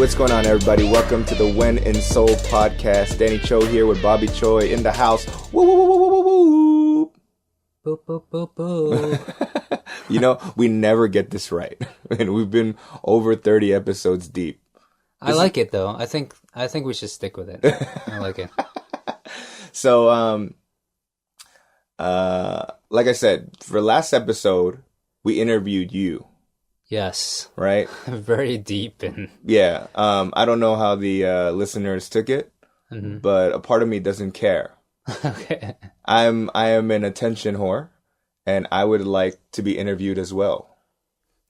what's going on, everybody? Welcome to the When in Seoul podcast. Danny Cho here with Bobby Choi in the house. Woo, woo, woo, woo, woo, woo. Boop, boop, boop, boop. You know, we never get this right. And we've been over 30 episodes deep. I like it, though. I think we should stick with it. I like it. So, like I said, for last episode, we interviewed you. Yes. Right? Very deep. Yeah. I don't know how the listeners took it, but a part of me doesn't care. Okay. I am an attention whore, and I would like to be interviewed as well.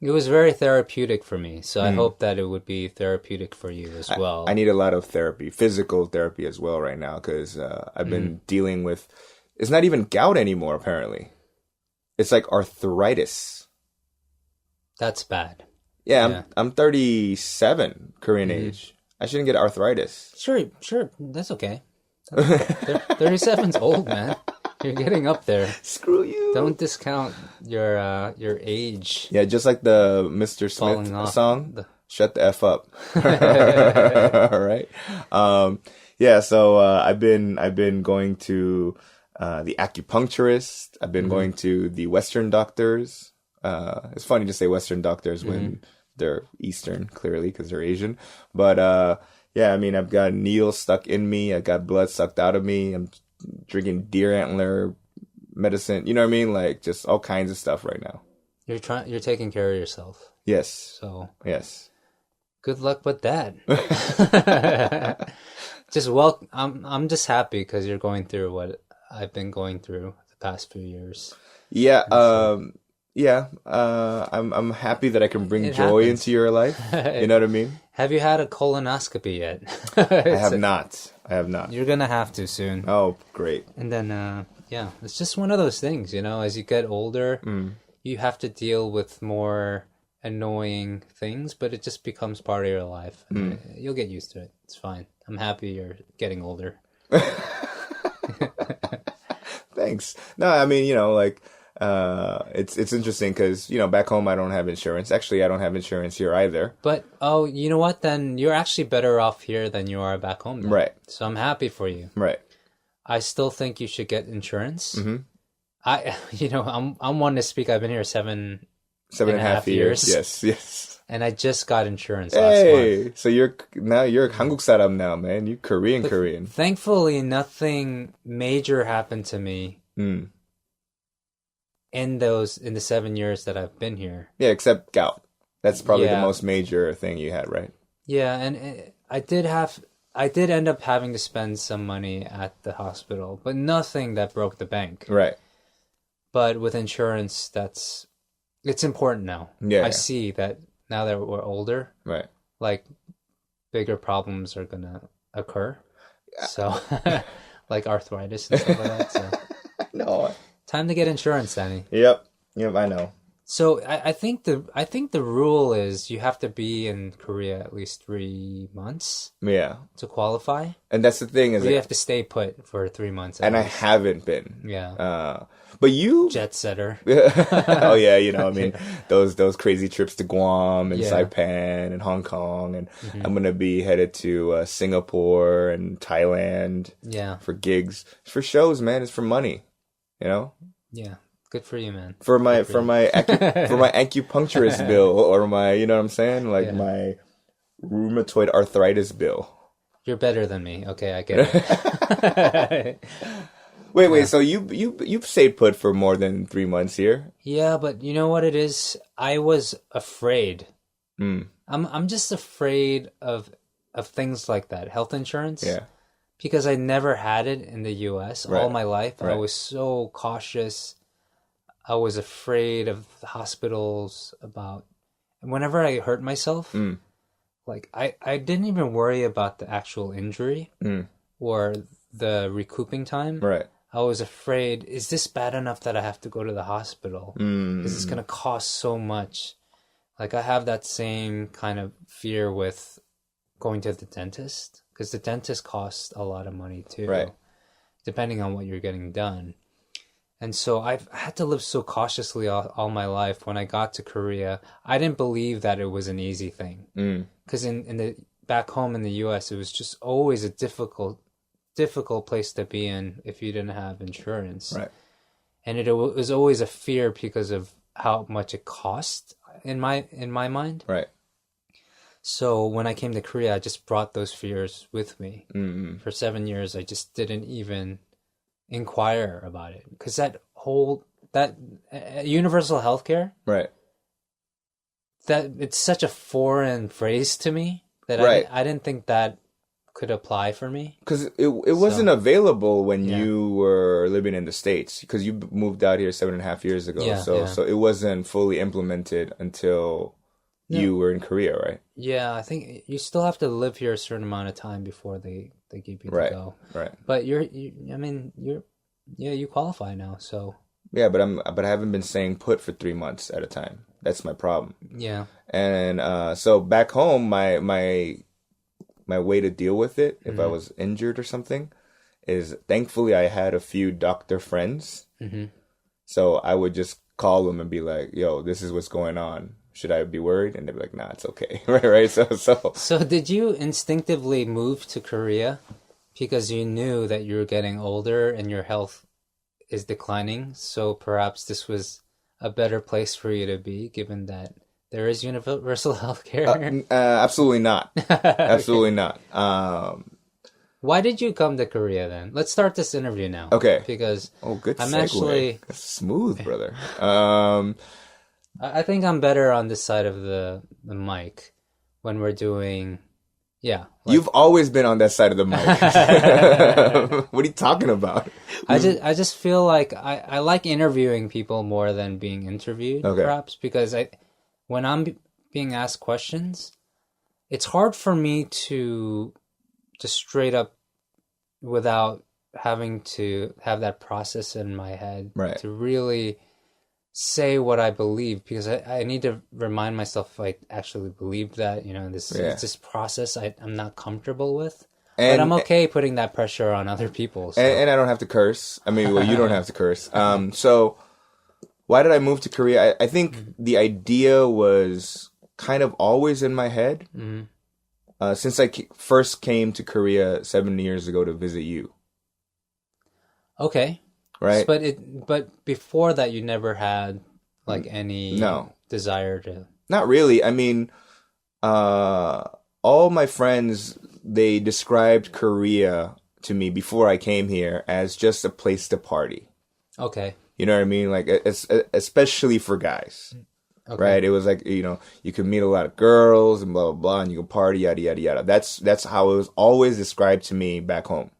It was very therapeutic for me, so I hope that it would be therapeutic for you as well. I need a lot of therapy, physical therapy as well right now, because I've been dealing with, it's not even gout anymore, apparently. It's like arthritis. That's bad. Yeah. I'm 37 Korean age. I shouldn't get arthritis. Sure. That's okay. 37's old, man. You're getting up there. Screw you. Don't discount your age. Yeah, just like the Mr. Smith song. Shut the F up. All right. Yeah, so I've been going to the acupuncturist. I've been going to the Western doctors. It's funny to say Western doctors when they're Eastern, clearly, because they're Asian. But yeah, I mean, I've got needles stuck in me. I got blood sucked out of me. I'm drinking deer antler medicine. You know what I mean? Like, just all kinds of stuff right now. You're taking care of yourself. Yes. So yes. Good luck with that. I'm just happy because you're going through what I've been going through the past few years. Yeah. I'm happy that I can bring joy into your life. You know what I mean? Have you had a colonoscopy yet? I have not. You're gonna have to soon. Oh, great. And then, yeah, it's just one of those things, you know, as you get older, you have to deal with more annoying things, but it just becomes part of your life. And you'll get used to it. It's fine. I'm happy you're getting older. Thanks. No, I mean, you know, like, it's interesting because, you know, back home I don't have insurance. Actually, I don't have insurance here either. But, you know what? Then you're actually better off here than you are back home. Then. Right. So I'm happy for you. Right. I still think you should get insurance. I'm one to speak. I've been here seven and a half years. Yes. And I just got insurance last month. So you're 한국 사람 now, man. You're Korean. Thankfully, nothing major happened to me. In the 7 years that I've been here. Yeah, except gout. That's probably the most major thing you had, right? Yeah, and I did end up having to spend some money at the hospital, but nothing that broke the bank. Right. But with insurance, it's important now. Yeah. I see that now that we're older, right, like bigger problems are gonna occur. So like arthritis and stuff like that. So no. Time to get insurance, Danny. Yep, I know. So I think the rule is you have to be in Korea at least 3 months. Yeah. To qualify. And that's the thing is you have to stay put for 3 months. And least. I haven't been. Yeah. But you jet setter. Oh yeah, you know, I mean those crazy trips to Guam and Saipan and Hong Kong, and I'm gonna be headed to Singapore and Thailand. Yeah. For gigs, for shows, man. It's for money. You know? Yeah. Good for you, man. For my acupuncturist bill, or my, you know what I'm saying? Like my rheumatoid arthritis bill. You're better than me. Okay, I get it. Wait, so you've stayed put for more than 3 months here? Yeah, but you know what it is? I was afraid. I'm just afraid of things like that. Health insurance. Yeah. Because I never had it in the U.S. all my life. Right. I was so cautious. I was afraid of the hospitals and whenever I hurt myself, like I didn't even worry about the actual injury or the recouping time. Right. I was afraid, is this bad enough that I have to go to the hospital? Is this going to cost so much? Like I have that same kind of fear with going to the dentist. Because the dentist costs a lot of money too, right? Depending on what you're getting done. And so I've had to live so cautiously all my life. When I got to Korea, I didn't believe that it was an easy thing. Because in back home in the U.S., it was just always a difficult place to be in if you didn't have insurance. Right. And it was always a fear because of how much it cost in my mind. Right. So when I came to Korea, I just brought those fears with me. Mm-hmm. For 7 years, I just didn't even inquire about it because that universal healthcare, right? That it's such a foreign phrase to me that I didn't think that could apply for me because it wasn't available when you were living in the States because you moved out here 7.5 years ago. So it wasn't fully implemented until you were in Korea, right? Yeah, I think you still have to live here a certain amount of time before they give you the go. Right. But you qualify now, so. Yeah, but I haven't been staying put for 3 months at a time. That's my problem. Yeah. And so back home, my way to deal with it if I was injured or something is thankfully I had a few doctor friends. Mm-hmm. So I would just call them and be like, "Yo, this is what's going on. Should I be worried?" And they'd be like, "Nah, it's okay." right. So did you instinctively move to Korea because you knew that you were getting older and your health is declining? So perhaps this was a better place for you to be, given that there is universal healthcare? Absolutely not. Absolutely not. Why did you come to Korea then? Let's start this interview now. Okay. Because good I'm segue. actually That's smooth, brother. I think I'm better on this side of the mic when we're doing. Yeah. You've always been on that side of the mic. What are you talking about? I just feel like I like interviewing people more than being interviewed, perhaps, because when I'm being asked questions, it's hard for me to just straight up without having to have that process in my head to really say what I believe, because I need to remind myself if I actually believe that, it's this process I'm not comfortable with. But I'm okay putting that pressure on other people. So. And I don't have to curse. I mean, you don't have to curse. So why did I move to Korea? I think the idea was kind of always in my head since I first came to Korea 7 years ago to visit you. Okay. Right. But before that, you never had any desire to. Not really. I mean, all my friends, they described Korea to me before I came here as just a place to party. Okay. You know what I mean? Like, especially for guys. Okay. Right? It was like, you could meet a lot of girls and blah, blah, blah, and you could party, yada, yada, yada. That's how it was always described to me back home.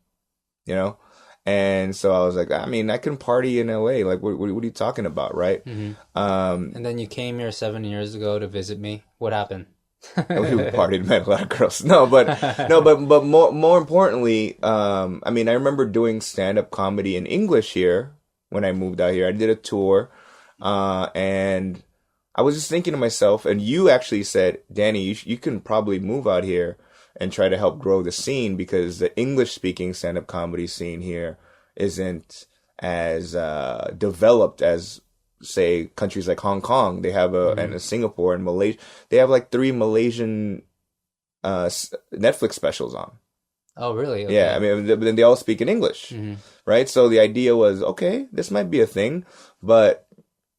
And so I was like, I mean, I can party in LA. Like, what are you talking about, right? Mm-hmm. And then you came here 7 years ago to visit me. What happened? We partied, met a lot of girls. But more importantly, I mean, I remember doing stand-up comedy in English here when I moved out here. I did a tour, and I was just thinking to myself, and you actually said, Danny, you can probably move out here and try to help grow the scene, because the English-speaking stand-up comedy scene here isn't as developed as, say, countries like Hong Kong. They have and Singapore and Malaysia. They have 3 Malaysian Netflix specials on. Oh, really? Okay. Yeah, I mean, then they all speak in English, right? So the idea was, okay, this might be a thing, but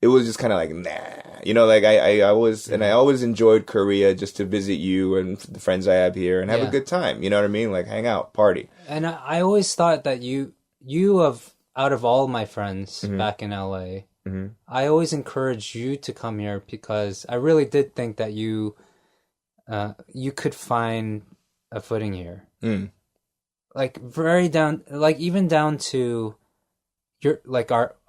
it was just kind of like, nah. I always enjoyed Korea just to visit you and the friends I have here and have a good time. You know what I mean? Like, hang out, party. And I always thought that you out of all my friends back in LA, I always encouraged you to come here because I really did think that you could find a footing here. Even down to your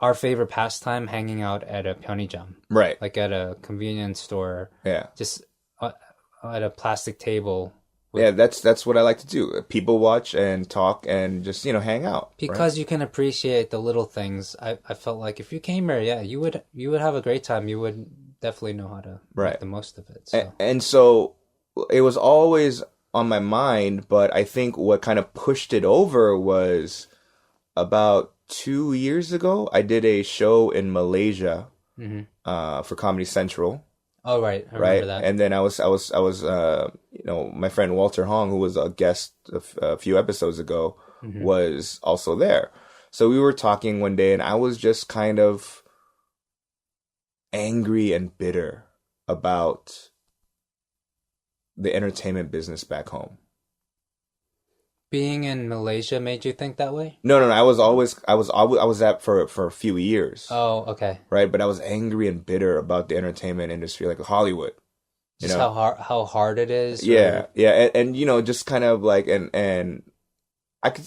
our favorite pastime, hanging out at a 편의점, right? Like at a convenience store, just at a plastic table. That's what I like to do. People watch and talk and just hang out. Because you can appreciate the little things. I felt like if you came here, you would have a great time. You would definitely know how to make the most of it. So. And so it was always on my mind, but I think what kind of pushed it over was about 2 years ago, I did a show in Malaysia for Comedy Central. Oh, right. I right. remember that. And then I was, you know, my friend Walter Hong, who was a guest a few episodes ago, was also there. So we were talking one day, and I was just kind of angry and bitter about the entertainment business back home. Being in Malaysia made you think that way? No. I was at for a few years. Oh, okay. Right, but I was angry and bitter about the entertainment industry, like Hollywood. Just how hard it is. Yeah, and you know, just kind of like and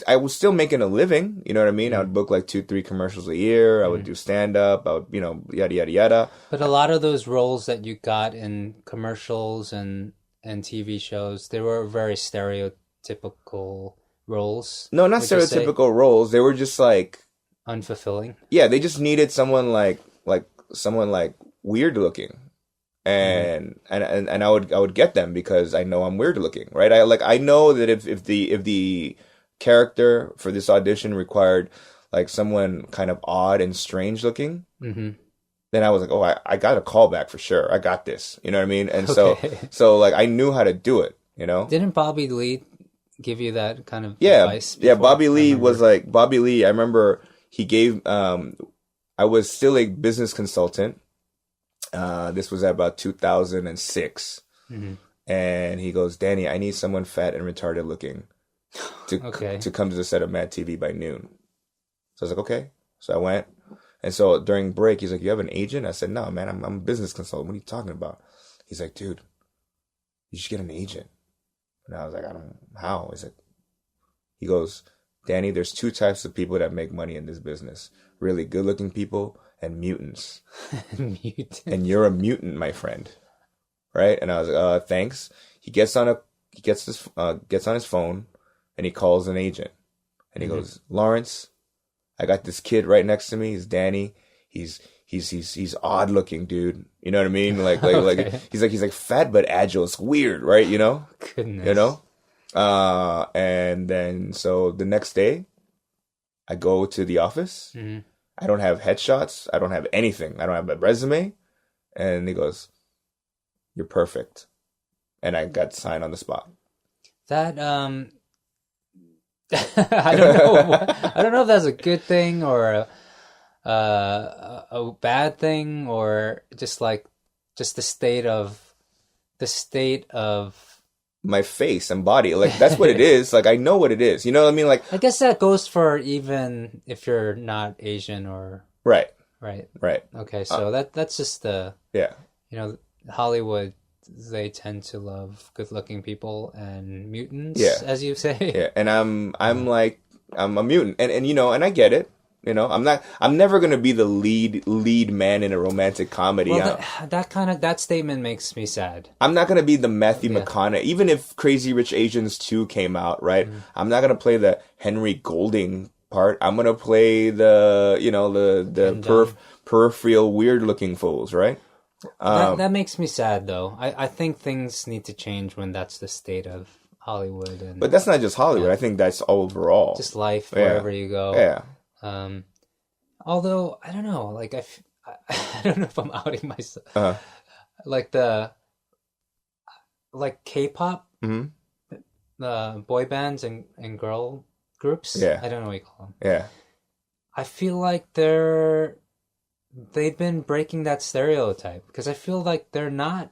I was still making a living. You know what I mean? I would book like 2-3 commercials a year. I would do stand up. I would, you know, yada yada yada. But a lot of those roles that you got in commercials and TV shows, they were very stereotypical roles. No, not stereotypical roles. They were just like unfulfilling. Yeah, they just needed someone like someone like weird looking, and I would get them because I know I'm weird looking, right? I know that if the character for this audition required like someone kind of odd and strange looking, then I was like, oh, I got a call back for sure. I got this. You know what I mean? And so like I knew how to do it. You know? Didn't Bobby Lee give you that kind of advice before? Yeah, Bobby Lee was like, Bobby Lee, I remember he gave, I was still a business consultant. This was at about 2006. And he goes, Danny, I need someone fat and retarded looking to come to the set of Mad TV by noon. So I was like, okay. So I went. And so during break, he's like, you have an agent? I said, no, man, I'm a business consultant. What are you talking about? He's like, dude, you should get an agent. And I was like, I don't know how. He's like, he goes, Danny, there's 2 types of people that make money in this business. Really good looking people and mutants. And you're a mutant, my friend. Right? And I was like, thanks. He gets on his phone and he calls an agent. And he goes, Lawrence, I got this kid right next to me. He's Danny. He's odd looking, dude. You know what I mean? Like he's like fat but agile. It's weird, right? You know? Goodness. You know? And then so the next day I go to the office. I don't have headshots. I don't have anything. I don't have a resume. And he goes, you're perfect. And I got signed on the spot. That I don't know. I don't know if that's a good thing or a bad thing, or just the state of my face and body. Like that's what it is. Like I know what it is. You know what I mean? Like I guess that goes for even if you're not Asian or right. Okay, so that's just the you know, Hollywood, they tend to love good-looking people and mutants, as you say. Yeah, and I'm like I'm a mutant, and you know, and I get it. You know, I'm never gonna be the lead man in a romantic comedy. Well, that statement makes me sad. I'm not gonna be the Matthew McConaughey, even if Crazy Rich Asians 2 came out, right? I'm not gonna play the Henry Golding part. I'm gonna play the peripheral weird looking fools, right? That makes me sad, though. I think things need to change when that's the state of Hollywood. But that's not just Hollywood. I think that's overall. Just life, wherever you go. Yeah. Although, I don't know. Like, I don't know if I'm outing myself. Like K-pop, boy bands and girl groups. Yeah. I don't know what you call them. Yeah. I feel like they've been breaking that stereotype because I feel like they're not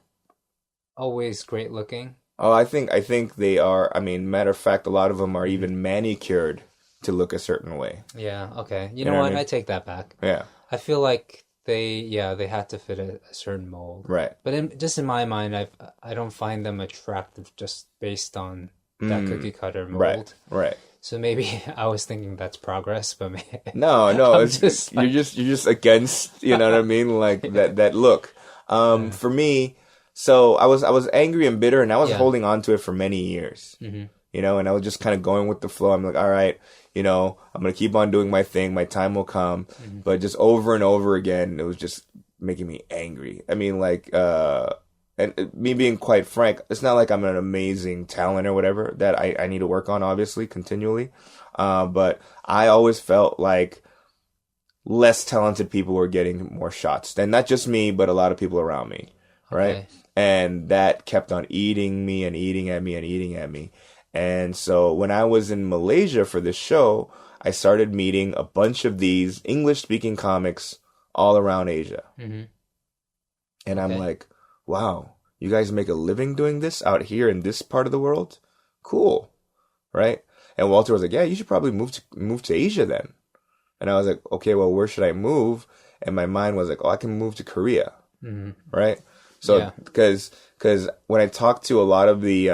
always great looking. Oh, I think they are. I mean, matter of fact, a lot of them are even manicured to look a certain way. Yeah. Okay. You know what? I mean? I take that back. Yeah. I feel like they had to fit a certain mold. Right. But just in my mind, I don't find them attractive just based on that cookie cutter mold. Right. So maybe I was thinking that's progress, but no, you're just against, you know what I mean, like that look. For me, so I was angry and bitter, and I was holding on to it for many years. You know, and I was just kind of going with the flow. I'm like, all right, you know, I'm gonna keep on doing my thing. My time will come. But just over and over again, it was just making me angry. I mean, like, and me being quite frank, it's not like I'm an amazing talent or whatever that I need to work on, obviously, continually. But I always felt like less talented people were getting more shots. And not just me, but a lot of people around me. right? And that kept on eating me and eating at me and eating at me. And so when I was in Malaysia for this show, I started meeting a bunch of these English-speaking comics all around Asia. Mm-hmm. And I'm like, wow, you guys make a living doing this out here in this part of the world? Cool, right? And Walter was like, yeah, you should probably move to Asia then. And I was like, okay, well, where should I move? And my mind was like, oh, I can move to Korea, right? So, because when I talk to a lot of the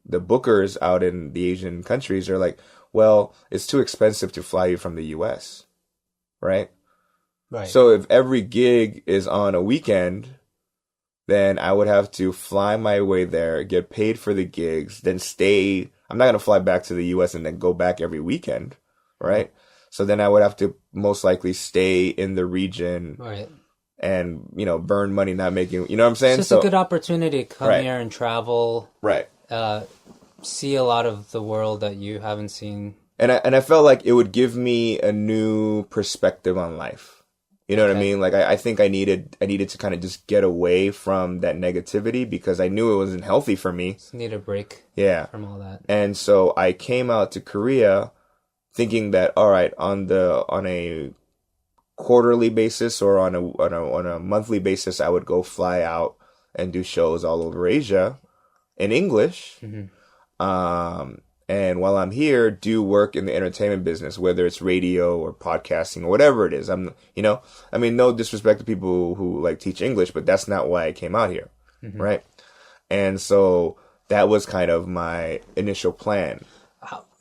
bookers out in the Asian countries, they're like, well, it's too expensive to fly you from the U.S., right? Right. So if every gig is on a weekend, then I would have to fly my way there, get paid for the gigs, then stay. I'm not going to fly back to the U.S. and then go back every weekend, right? So then I would have to most likely stay in the region, right? And, burn money not making, you know what I'm saying? It's just a good opportunity to come here and travel. Right. See a lot of the world that you haven't seen. And I felt like it would give me a new perspective on life. You know what I mean? Like, I think I needed to kind of just get away from that negativity because I knew it wasn't healthy for me. Just need a break. Yeah. From all that. And so I came out to Korea thinking that, all right, on a quarterly basis or on a monthly basis, I would go fly out and do shows all over Asia in English. Mm-hmm. And while I'm here, do work in the entertainment business, whether it's radio or podcasting or whatever it is. No disrespect to people who like teach English, but that's not why I came out here. Mm-hmm. Right. And so that was kind of my initial plan.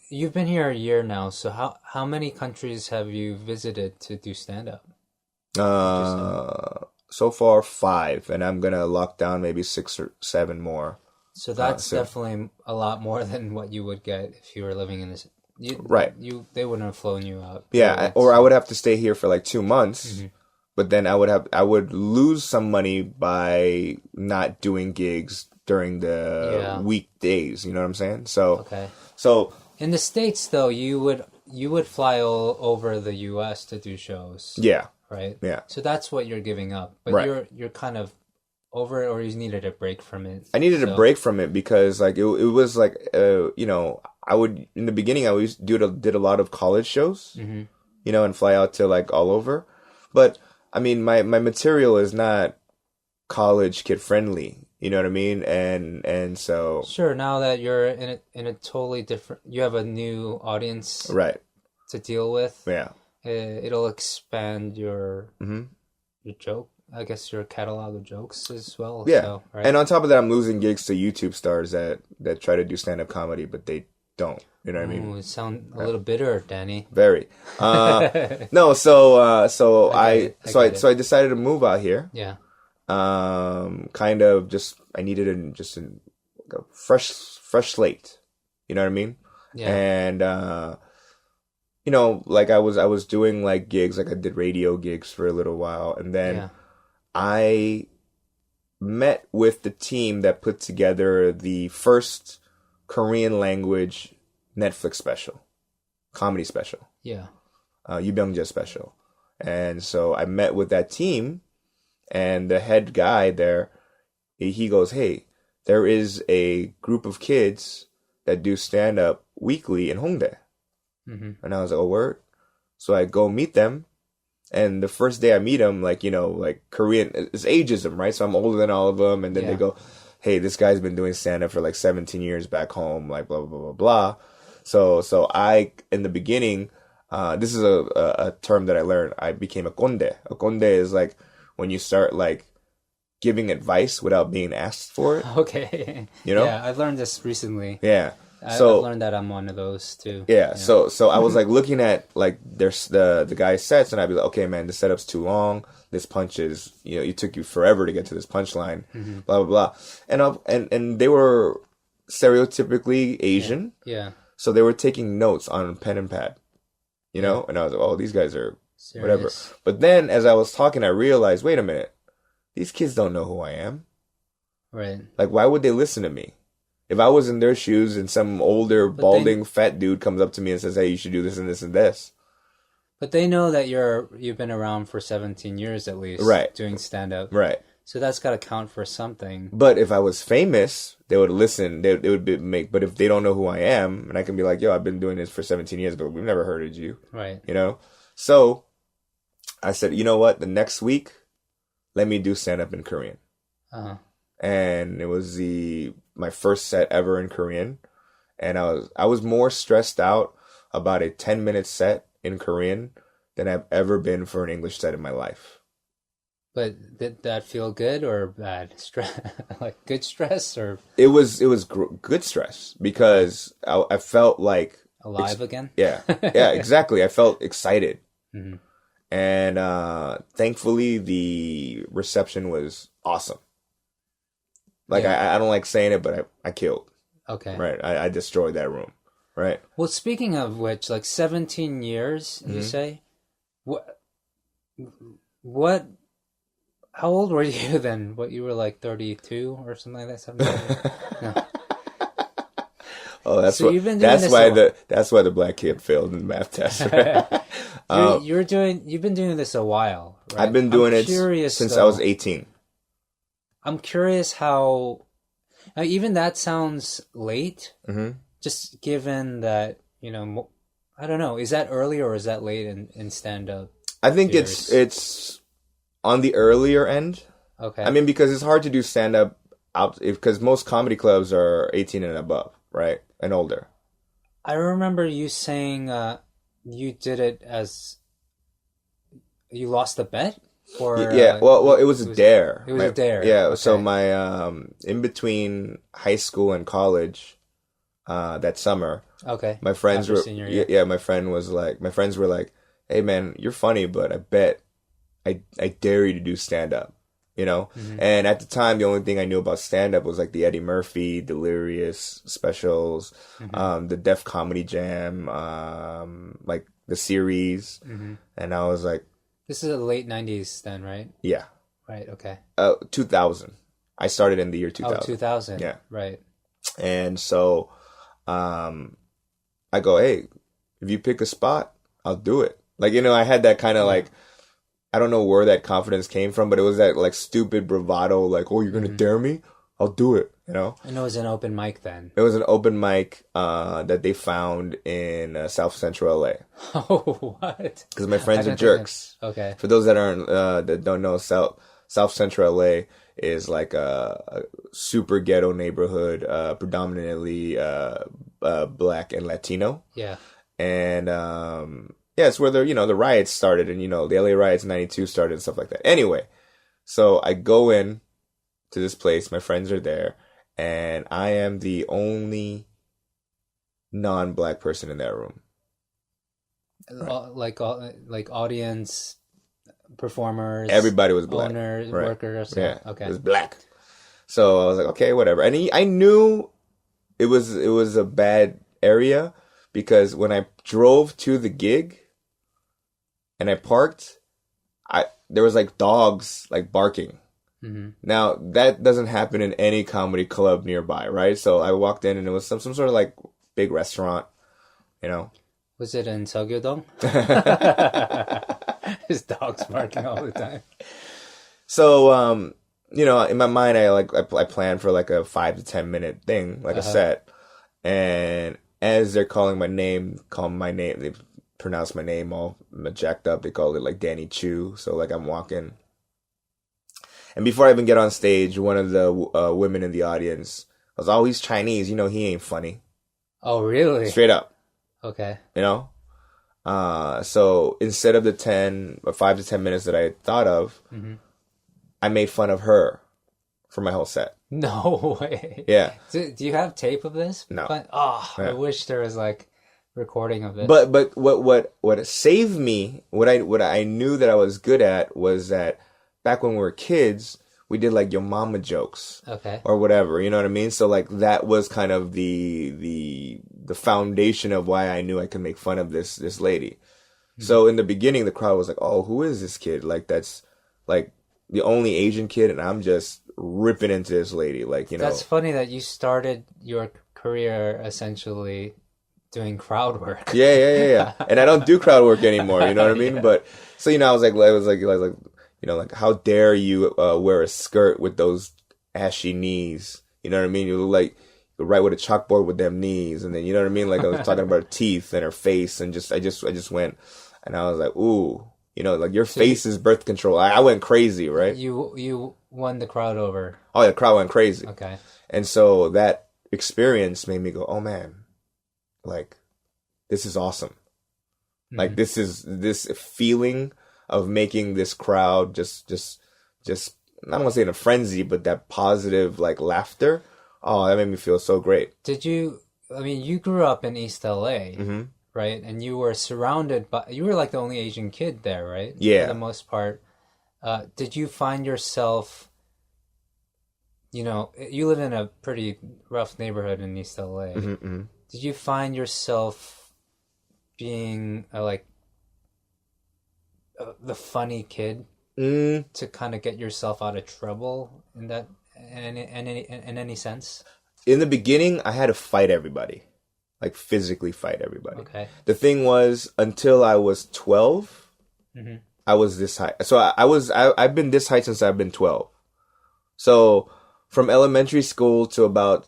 You've been here a year now, so how many countries have you visited to do stand-up? So far 5, and I'm gonna lock down maybe 6 or 7 more. So that's definitely a lot more than what you would get if you were living in this. Right. They wouldn't have flown you out. Yeah, or I would have to stay here for like 2 months, mm-hmm. but then I would lose some money by not doing gigs during the weekdays. You know what I'm saying? So in the States, though, you would fly all over the U.S. to do shows. Yeah. Right? Yeah. So that's what you're giving up. But you're kind of over it, or you needed a break from it? I needed a break from it because like it was like, I would, in the beginning, I always did a lot of college shows, mm-hmm. And fly out to like all over. But I mean, my material is not college kid friendly. You know what I mean? And so sure. Now that you're in a totally different, you have a new audience, right, to deal with. Yeah, it'll expand your joke. I guess your catalog of jokes as well. Yeah, so, right? And on top of that, I'm losing gigs to YouTube stars that try to do stand up comedy, but they don't. You know what I mean? You sound a little bitter, Danny. Very. No, so I decided to move out here. Yeah. Kind of just I needed a fresh slate. You know what I mean? Yeah. And like I was doing like gigs, like I did radio gigs for a little while, and then I met with the team that put together the first Korean language Netflix special, comedy special. Yeah. bbang special. And so I met with that team, and the head guy there, he goes, hey, there is a group of kids that do stand-up weekly in Hongdae. Mm-hmm. And I was like, oh, word? So I go meet them. And the first day I meet them, like Korean, it's ageism, right? So I'm older than all of them. And then they go, hey, this guy's been doing stand-up for like 17 years back home, like blah, blah, blah, blah, blah. So I, in the beginning, this is a term that I learned. I became a konde. A konde is like when you start like giving advice without being asked for it. Okay. Yeah, I learned this recently. Yeah. I've learned that I'm one of those too. Yeah. So I was like looking at like there's the guy's sets, and I'd be like, okay, man, the setup's too long. This punch is, it took you forever to get to this punchline. Mm-hmm. Blah blah blah. And they were stereotypically Asian. Yeah. So they were taking notes on pen and pad. And I was like, oh, these guys are serious. Whatever. But then as I was talking, I realized, wait a minute, these kids don't know who I am. Right. Like, why would they listen to me? If I was in their shoes and some older, balding, fat dude comes up to me and says, hey, you should do this and this and this. But they know that you've been around for 17 years at least. Right. Doing stand-up. Right. So that's got to count for something. But if I was famous, they would listen. They would make. But if they don't know who I am, and I can be like, yo, I've been doing this for 17 years, but we've never heard of you. Right. You know? So I said, you know what? The next week, let me do stand-up in Korean. Uh-huh. And it was my first set ever in Korean. And I was more stressed out about a 10-minute set in Korean than I've ever been for an English set in my life. But did that feel good or bad? Like good stress or? It was good stress because I felt like alive again. Yeah, exactly. I felt excited, mm-hmm. and thankfully the reception was awesome. Like I don't like saying it, but I killed. Okay. Right. I destroyed that room. Right. Well, speaking of which, like 17 years, mm-hmm. you say, what? How old were you then? What, you were like 32 or something like that? 17? No. Oh, that's so you've been doing that's why the black kid failed in the math test. Right? You've been doing this a while, right? I've been doing it since I was 18. I'm curious how, now even that sounds late, mm-hmm. just given that, you know, I don't know, is that early or is that late in stand-up? I think it's on the earlier end. Okay. I mean, because it's hard to do stand-up because most comedy clubs are 18 and above, right? And older. I remember you saying you did it as, you lost the bet? Or, yeah, well, it was a dare. It was a dare. Yeah, okay. So my, in between high school and college, that summer. Okay. My friends After senior year. Yeah, my friends were like, hey man, you're funny, but I bet I dare you to do stand-up, you know? Mm-hmm. And at the time, the only thing I knew about stand-up was like the Eddie Murphy, Delirious specials, mm-hmm. The Def Comedy Jam, like the series. Mm-hmm. And I was like... This is the late 90s then, right? Yeah. Right, okay. 2000. I started in the year 2000. Oh, 2000. Yeah. Right. And so I go, hey, if you pick a spot, I'll do it. Like, you know, I had that kind of like... I don't know where that confidence came from, but it was that like stupid bravado, like, oh, you're going to dare me? I'll do it, you know? And it was an open mic then? It was an open mic that they found in South Central LA. Oh, what? Because my friends are jerks. Okay. For those that don't know, South Central LA is like a super ghetto neighborhood, predominantly black and Latino. Yeah. And... yeah, it's where the riots started, and the LA riots in '92 started and stuff like that. Anyway, so I go in to this place. My friends are there, and I am the only non-black person in that room. Right. Like audience, performers. Everybody was black. Owners, right. Workers. Yeah, okay. It was black. So I was like, okay, whatever. And I knew it was a bad area. Because when I drove to the gig and I parked, there was like dogs like barking. Mm-hmm. Now that doesn't happen in any comedy club nearby, right? So I walked in and it was some sort of like big restaurant, you know. Was it in Seogyeodong? His dogs barking all the time. So in my mind I planned for like a 5 to 10 minute thing, like a set, and as they're calling my name, they pronounce my name all jacked up. They call it like Danny Chu. So like I'm walking. And before I even get on stage, one of the women in the audience was, oh, he's Chinese. He ain't funny. Oh, really? Straight up. Okay. So instead of the 5 to 10 minutes that I had thought of, mm-hmm. I made fun of her for my whole set. No way. Yeah. Do you have tape of this? No. Oh, yeah. I wish there was like recording of it. But what saved me, what I knew that I was good at was that back when we were kids, we did like your mama jokes. Okay. Or whatever, you know what I mean? So like that was kind of the foundation of why I knew I could make fun of this lady. Mm-hmm. So in the beginning the crowd was like, "Oh, who is this kid? Like that's like the only Asian kid and I'm just ripping into this lady, That's funny that you started your career essentially doing crowd work. Yeah. And I don't do crowd work anymore, you know what I mean? Yeah. But so I was like, You know, like, how dare you wear a skirt with those ashy knees? You know what I mean? You look like you write with a chalkboard with them knees, and then you know what I mean? Like I was talking about her teeth and her face, and I just went, and I was like, ooh, you know, like your face is birth control. I went crazy, right? You won the crowd over. Oh, yeah, the crowd went crazy. Okay. And so that experience made me go, oh man, like this is awesome. Like this feeling of making this crowd just I don't want to say in a frenzy, but that positive like laughter. Oh, that made me feel so great. You grew up in East LA, right? And you were surrounded you were like the only Asian kid there, right? Yeah. For the most part. Did you find yourself, you know, you live in a pretty rough neighborhood in East LA. Did you find yourself being the funny kid to kind of get yourself out of trouble in any sense? In the beginning, I had to fight everybody, like physically fight everybody. Okay. The thing was, until I was 12, I was this height. So I've been this height since I've been 12. So from elementary school to about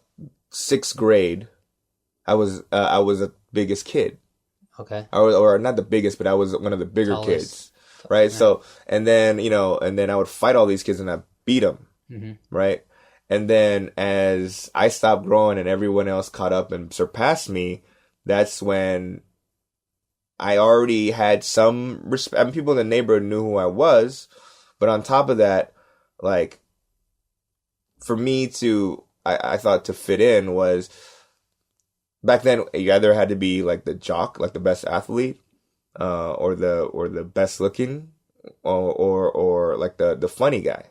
6th grade, I was the biggest kid. Okay. Or not the biggest, but I was one of the bigger kids, right? Yeah. So, and then I would fight all these kids and I beat them, right? And then as I stopped growing and everyone else caught up and surpassed me, that's when I already had some respect. I mean, people in the neighborhood knew who I was, but on top of that, like, for me I thought to fit in was, back then, you either had to be like the jock, like the best athlete, or the best looking, or like the funny guy,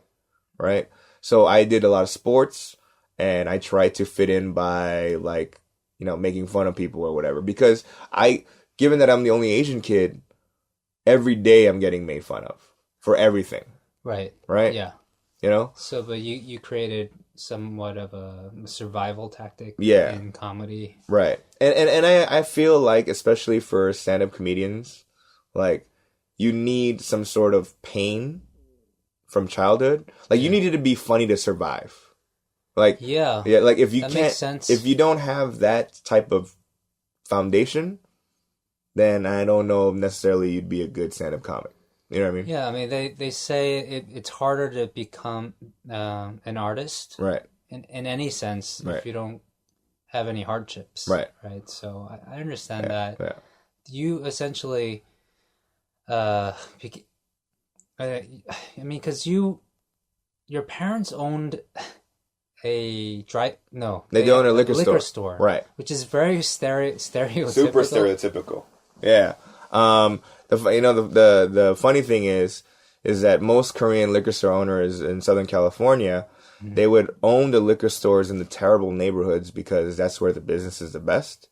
right? So I did a lot of sports, and I tried to fit in by like, you know, making fun of people or whatever. Because given that I'm the only Asian kid, every day I'm getting made fun of for everything. Right. Right. Yeah. You know. So, but you created somewhat of a survival tactic in comedy. Right. And I feel like, especially for stand-up comedians, like, you need some sort of pain from childhood. Like, you needed to be funny to survive. Like, like if you makes sense. If you don't have that type of foundation, then I don't know if necessarily you'd be a good stand-up comic. You know what I mean? Yeah, I mean, they say it's harder to become an artist, right? In any sense, if you don't have any hardships, right? So I understand that. Yeah. You essentially, I mean, because your parents owned they owned a liquor store, right? Which is very stereotypical. Super stereotypical. Yeah. The funny thing is that most Korean liquor store owners in Southern California, they would own the liquor stores in the terrible neighborhoods because that's where the business is the best.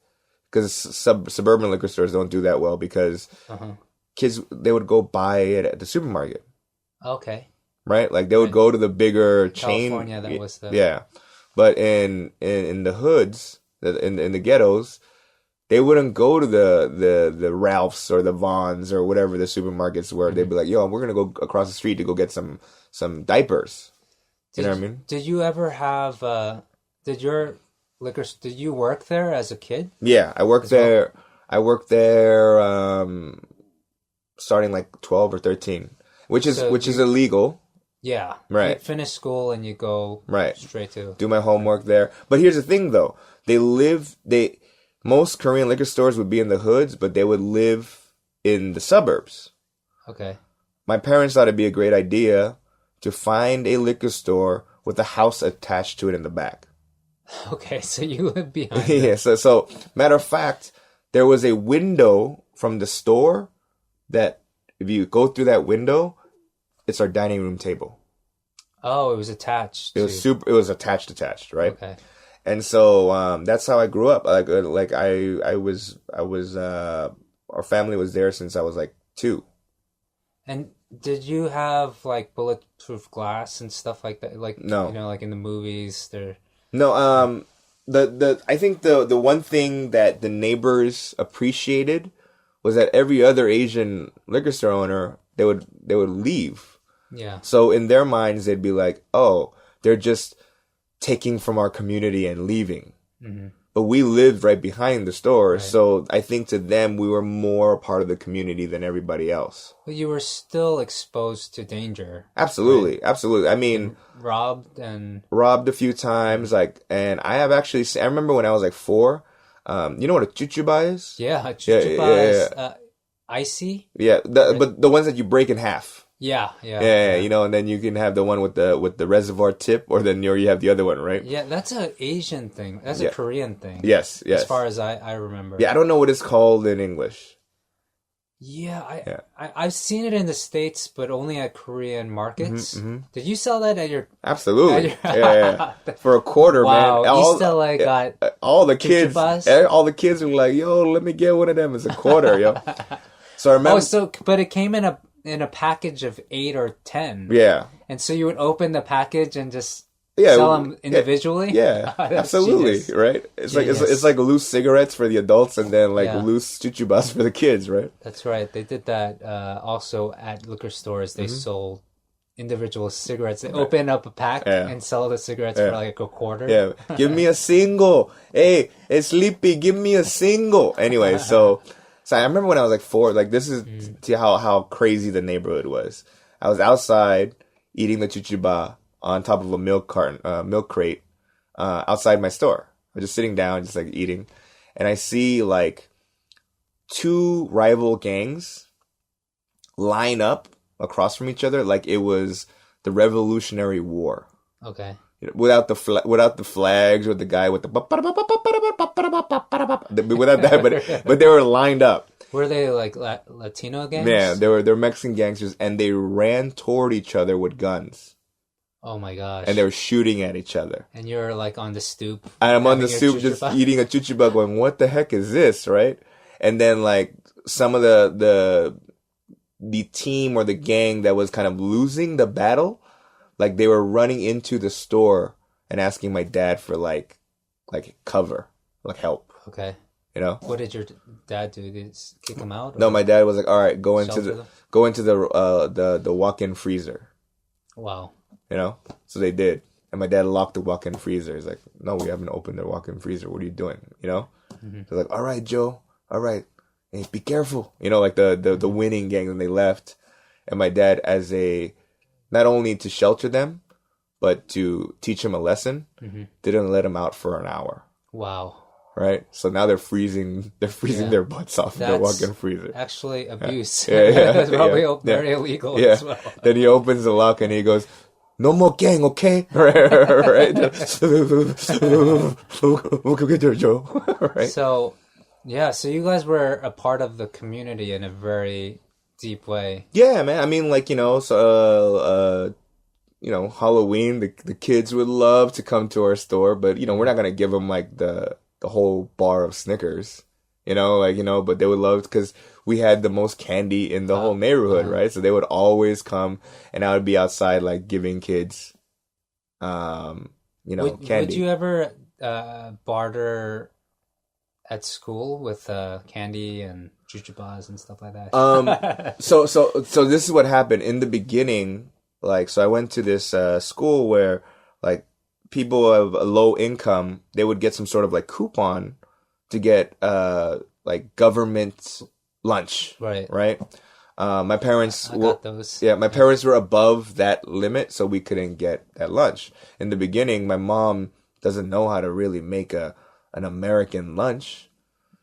Because suburban liquor stores don't do that well because kids, they would go buy it at the supermarket. Okay. Right? Like they would go to the bigger chain. California, that was the... Yeah. But in the hoods, in the ghettos, they wouldn't go to the Ralphs or the Vons or whatever the supermarkets were. They'd be like, yo, we're going to go across the street to go get some diapers. You know what I mean? Did you ever have, did you work there as a kid? Yeah, I worked there. I worked there starting like 12 or 13, which is illegal. Yeah. Right. You finish school and you go straight to... Do my homework there. But here's the thing, though. Most Korean liquor stores would be in the hoods, but they would live in the suburbs. Okay. My parents thought it'd be a great idea to find a liquor store with a house attached to it in the back. Okay, so you live behind yeah, so matter of fact, there was a window from the store that if you go through that window, it's our dining room table. Oh, it was attached. It was attached, right? Okay. And so that's how I grew up. Like I was our family was there since I was like 2. And did you have like bulletproof glass and stuff like that? Like no. You know, like in the movies, there. No. I think the one thing that the neighbors appreciated was that every other Asian liquor store owner they would leave. Yeah. So in their minds, they'd be like, oh, they're just taking from our community and leaving. Mm-hmm. But we lived right behind the store. Right. So I think to them, we were more a part of the community than everybody else. But you were still exposed to danger. Absolutely. Right? Absolutely. I mean, robbed a few times. And I have actually, I remember when I was like 4, you know what a chuchuba is? Yeah. A chuchuba is icy. Yeah. But the ones that you break in half. Yeah, you know, and then you can have the one with the reservoir tip, or then you have the other one, right? Yeah, that's an Asian thing. That's a Korean thing. Yes. As far as I remember. Yeah, I don't know what it's called in English. Yeah, I've seen it in the States, but only at Korean markets. Mm-hmm. Did you sell that at your... Absolutely. Yeah. For a quarter, wow, man. You still got all the kids. All the kids were like, yo, let me get one of them. It's a quarter, yo. So I remember... but it came in a package of 8 or 10. Yeah. And so you would open the package and just sell them individually? Yeah. Absolutely. Genius. Right? It's genius. It's like loose cigarettes for the adults and then loose chuchubas for the kids, right? That's right. They did that also at liquor stores. They sold individual cigarettes. They open up a pack and sell the cigarettes for like a quarter. Yeah. Give me a single. Hey, Sleepy, give me a single. Anyway, So I remember when I was like 4, like this is how crazy the neighborhood was. I was outside eating the chuchuba on top of a milk crate, outside my store. I was just sitting down, just like eating. And I see like 2 rival gangs line up across from each other like it was the Revolutionary War. Okay. Without the flags or the guy with the without that, but they were lined up. Were they like Latino gangs? Yeah, they were Mexican gangsters, and they ran toward each other with guns. Oh my gosh! And they were shooting at each other. And you're like on the stoop. And I'm on the stoop, just eating a chuchuba, going, "What the heck is this?" Right? And then like some of the team or the gang that was kind of losing the battle. Like, they were running into the store and asking my dad for, like cover, like, help. Okay. You know? What did your dad do? Did he kick him out? No, my dad was like, all right, go into the walk-in freezer. Wow. You know? So they did. And my dad locked the walk-in freezer. He's like, no, we haven't opened the walk-in freezer. What are you doing? You know? Mm-hmm. So like, all right, Joe. All right. Hey, be careful. You know, like the winning gang, and they left. And my dad, as not only to shelter them, but to teach them a lesson, didn't let them out for an hour. Wow. Right? So now they're freezing their butts off in their walk-in freezer. Actually abuse. Yeah. That's probably very illegal as well. Then he opens the lock and he goes, no more gang, okay? Right? We'll go get there, Joe. Right? So you guys were a part of the community in a very deep way. Yeah, man. I mean, like, Halloween, the kids would love to come to our store, but, we're not going to give them, like, the whole bar of Snickers, but they would love, because we had the most candy in the whole neighborhood, right? So they would always come, and I would be outside, like, giving kids, candy. Would you ever barter at school with candy and chuchubas and stuff like that? So this is what happened in the beginning. Like, so I went to this school where, like, people of a low income, they would get some sort of like coupon to get like government lunch. Right. My parents got those. Yeah, my parents were above that limit, so we couldn't get that lunch. In the beginning, my mom doesn't know how to really make an American lunch.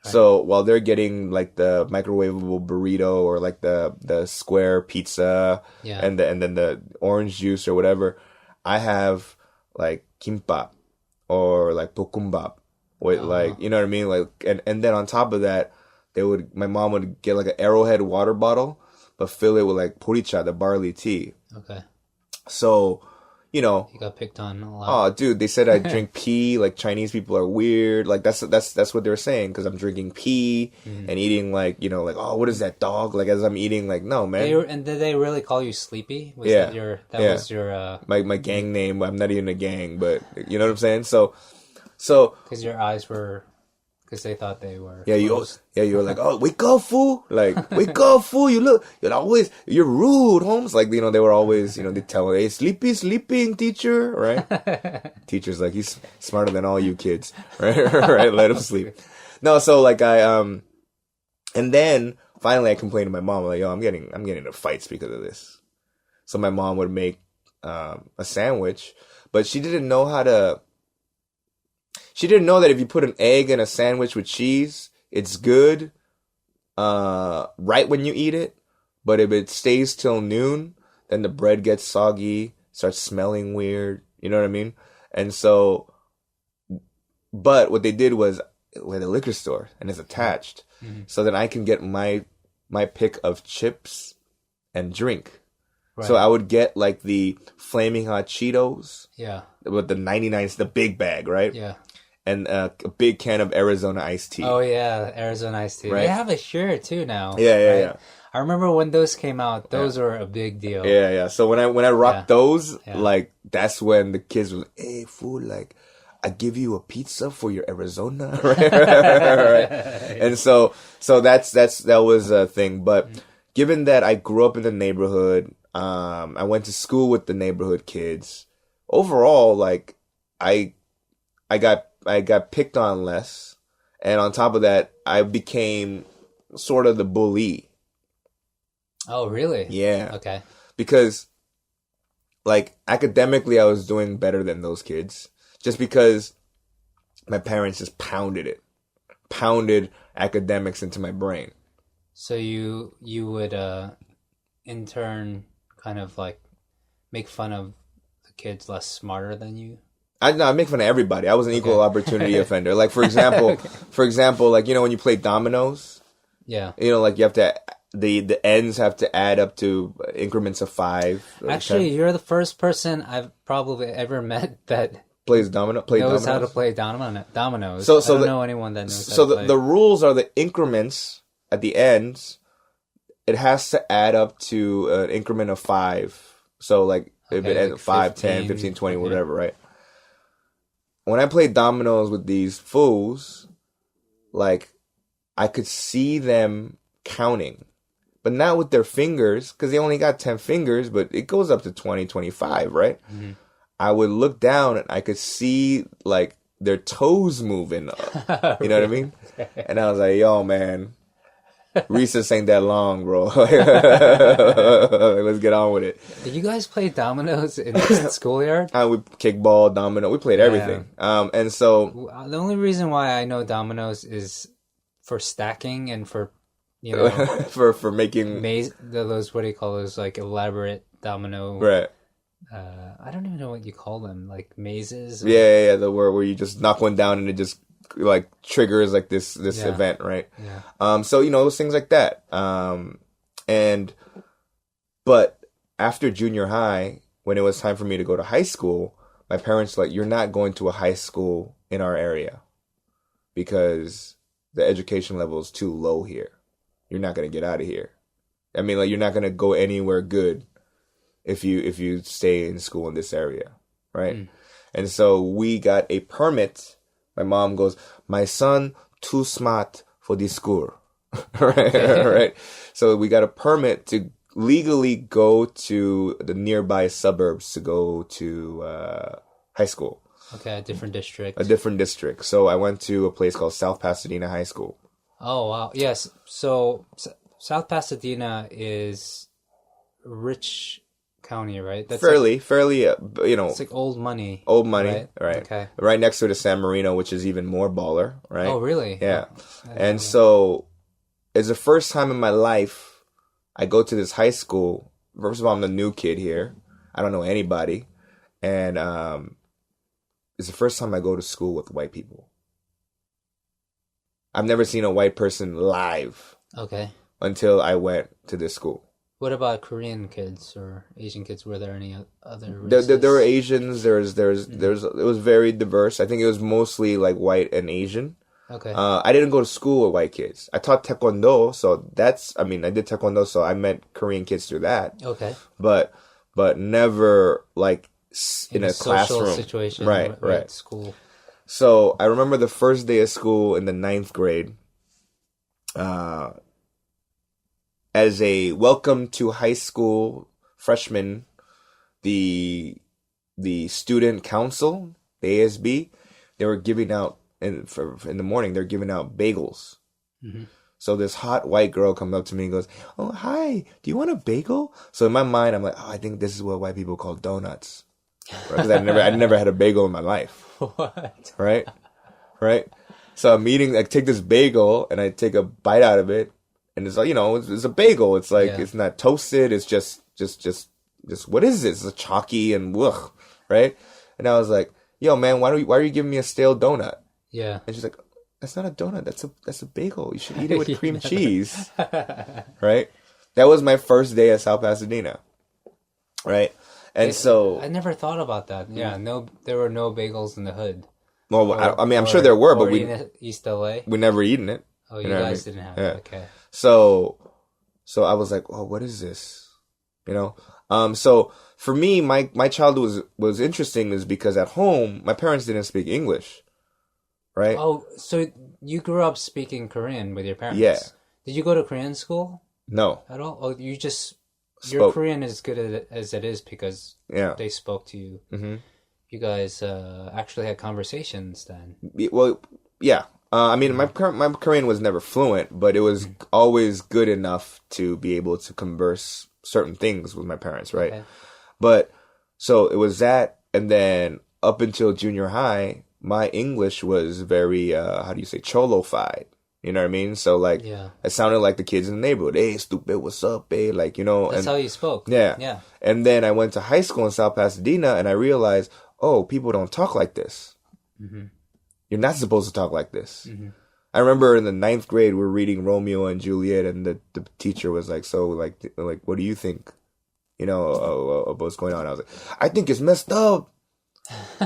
So while they're getting like the microwavable burrito or like the square pizza and then the orange juice or whatever, I have like kimbap or like bokumbap with like, you know what I mean? Like, and then on top of that, my mom would get like an Arrowhead water bottle, but fill it with like poricha, the barley tea. Okay. So, you got picked on a lot. Oh, dude, they said I drink pee. Like, Chinese people are weird. Like, that's what they were saying, because I'm drinking pee and eating like, oh, what is that, dog? Like, as I'm eating, like, no, man. And did they really call you Sleepy? Was your my gang name. I'm not even a gang, but you know what I'm saying. So because your eyes were because they thought they were. Yeah, you were like, oh, wake up, fool! Like, wake up, fool! You're rude, Holmes. Like, they were always, they tell her, hey, sleeping, teacher, right? Teacher's like, he's smarter than all you kids, right? Right? Let him sleep. No, so like and then finally I complained to my mom, like, yo, I'm getting into fights because of this. So my mom would make a sandwich, but she didn't know that if you put an egg in a sandwich with cheese, it's good right when you eat it. But if it stays till noon, then the bread gets soggy, starts smelling weird. You know what I mean? And so, but what they did was, we're at a liquor store and it's attached. Mm-hmm. So then I can get my pick of chips and drink. Right. So I would get like the Flaming Hot Cheetos. Yeah. With the 99, the big bag, right? Yeah. And a big can of Arizona iced tea. Oh yeah, Arizona iced tea. Right? They have a shirt too now. Yeah. I remember when those came out; those were a big deal. Yeah. So when I rocked those, like that's when the kids were, "Hey, fool! Like, I give you a pizza for your Arizona." Right. And so that was a thing. But given that I grew up in the neighborhood, I went to school with the neighborhood kids. Overall, like I got picked on less, and on top of that, I became sort of the bully. Oh, really? Yeah. Okay. Because, like, academically, I was doing better than those kids, just because my parents just pounded academics into my brain. So you would in turn kind of like make fun of the kids less smarter than you? I make fun of everybody. I was an equal opportunity offender. Like, for example, like, when you play dominoes, like you have to, the ends have to add up to increments of 5. Actually, you're the first person I've probably ever met that knows dominoes. How to play dominoes. So I don't know anyone that knows how to play. So the rules are the increments at the ends. It has to add up to an increment of 5. So, like, if it ends at 5, 10, 15, 20, whatever, right? When I played dominoes with these fools, like, I could see them counting. But not with their fingers, because they only got 10 fingers, but it goes up to 20, 25, right? Mm-hmm. I would look down and I could see, like, their toes moving up. You know what I mean? And I was like, yo, man, recess ain't that long, bro. Let's get on with it. Did you guys play dominoes in the schoolyard? We kickball, domino. We played everything. And so the only reason why I know dominoes is for stacking and for for making maze. Those, what do you call those? Like elaborate domino. Right. I don't even know what you call them. Like mazes. Or... Yeah. The where you just knock one down and it just like triggers like this event, right? Yeah. So those things like that. But after junior high, when it was time for me to go to high school, my parents were like, you're not going to a high school in our area because the education level is too low here. You're not going to get out of here. I mean, like, you're not going to go anywhere good if you stay in school in this area, right? Mm. And so we got a permit. My mom goes, my son too smart for this school. right? So we got a permit to legally go to the nearby suburbs to go to high school. Okay, a different district. So I went to a place called South Pasadena High School. Oh, wow. Yes. So South Pasadena is rich county, right? That's fairly, it's like old money. Right? Okay. Right next to it is San Marino, which is even more baller, right? Oh, really? Yeah. And so it's the first time in my life I go to this high school. First of all, I'm the new kid here. I don't know anybody. And it's the first time I go to school with white people. I've never seen a white person live. Okay. Until I went to this school. What about Korean kids or Asian kids? Were there any other races? There were Asians. It was very diverse. I think it was mostly like white and Asian. Okay. I didn't go to school with white kids. I taught taekwondo, so I did taekwondo, so I met Korean kids through that. Okay. But never like in a classroom situation. Right. School. So I remember the first day of school in the 9th grade. As a welcome to high school freshman, the student council, the ASB, they were giving out in the morning. They're giving out bagels. Mm-hmm. So this hot white girl comes up to me and goes, "Oh, hi, do you want a bagel?" So in my mind, I'm like, "Oh, I think this is what white people call donuts." Because I never had a bagel in my life. What? Right? So I'm eating, I take this bagel and I take a bite out of it, and it's like, it's a bagel. It's like, It's not toasted. It's just what is this? It's a chalky and ugh, right? And I was like, "Yo, man, why are you giving me a stale donut?" Yeah. And she's like, "That's not a donut. That's a bagel. You should eat it with cream cheese." Right? That was my first day at South Pasadena. Right? And so I never thought about that. Yeah, there were no bagels in the hood. Well, I'm sure there were, but in East LA. We never eaten it. Oh, you guys didn't have it. Okay. So I was like, "Oh, what is this?" So for me, my childhood was interesting, is because at home my parents didn't speak English. Right? Oh, so you grew up speaking Korean with your parents? Yeah. Did you go to Korean school? No. At all? Oh, you just spoke. Your Korean is good as it is because they spoke to you. Mm-hmm. You guys actually had conversations then. Well, yeah. I mean, my Korean was never fluent, but it was always good enough to be able to converse certain things with my parents, right? Okay. But so it was that, and then up until junior high, my English was very, how do you say, cholo-fied. You know what I mean? So, like, it sounded like the kids in the neighborhood. "Hey, stupid, what's up, eh?" Like, That's how you spoke. Yeah. Yeah. And then I went to high school in South Pasadena, and I realized, oh, people don't talk like this. Mm-hmm. You're not supposed to talk like this. Mm-hmm. I remember in the 9th grade, we're reading Romeo and Juliet, and the teacher was like, "So, like, what do you think, of what's going on?" I was like, "I think it's messed up."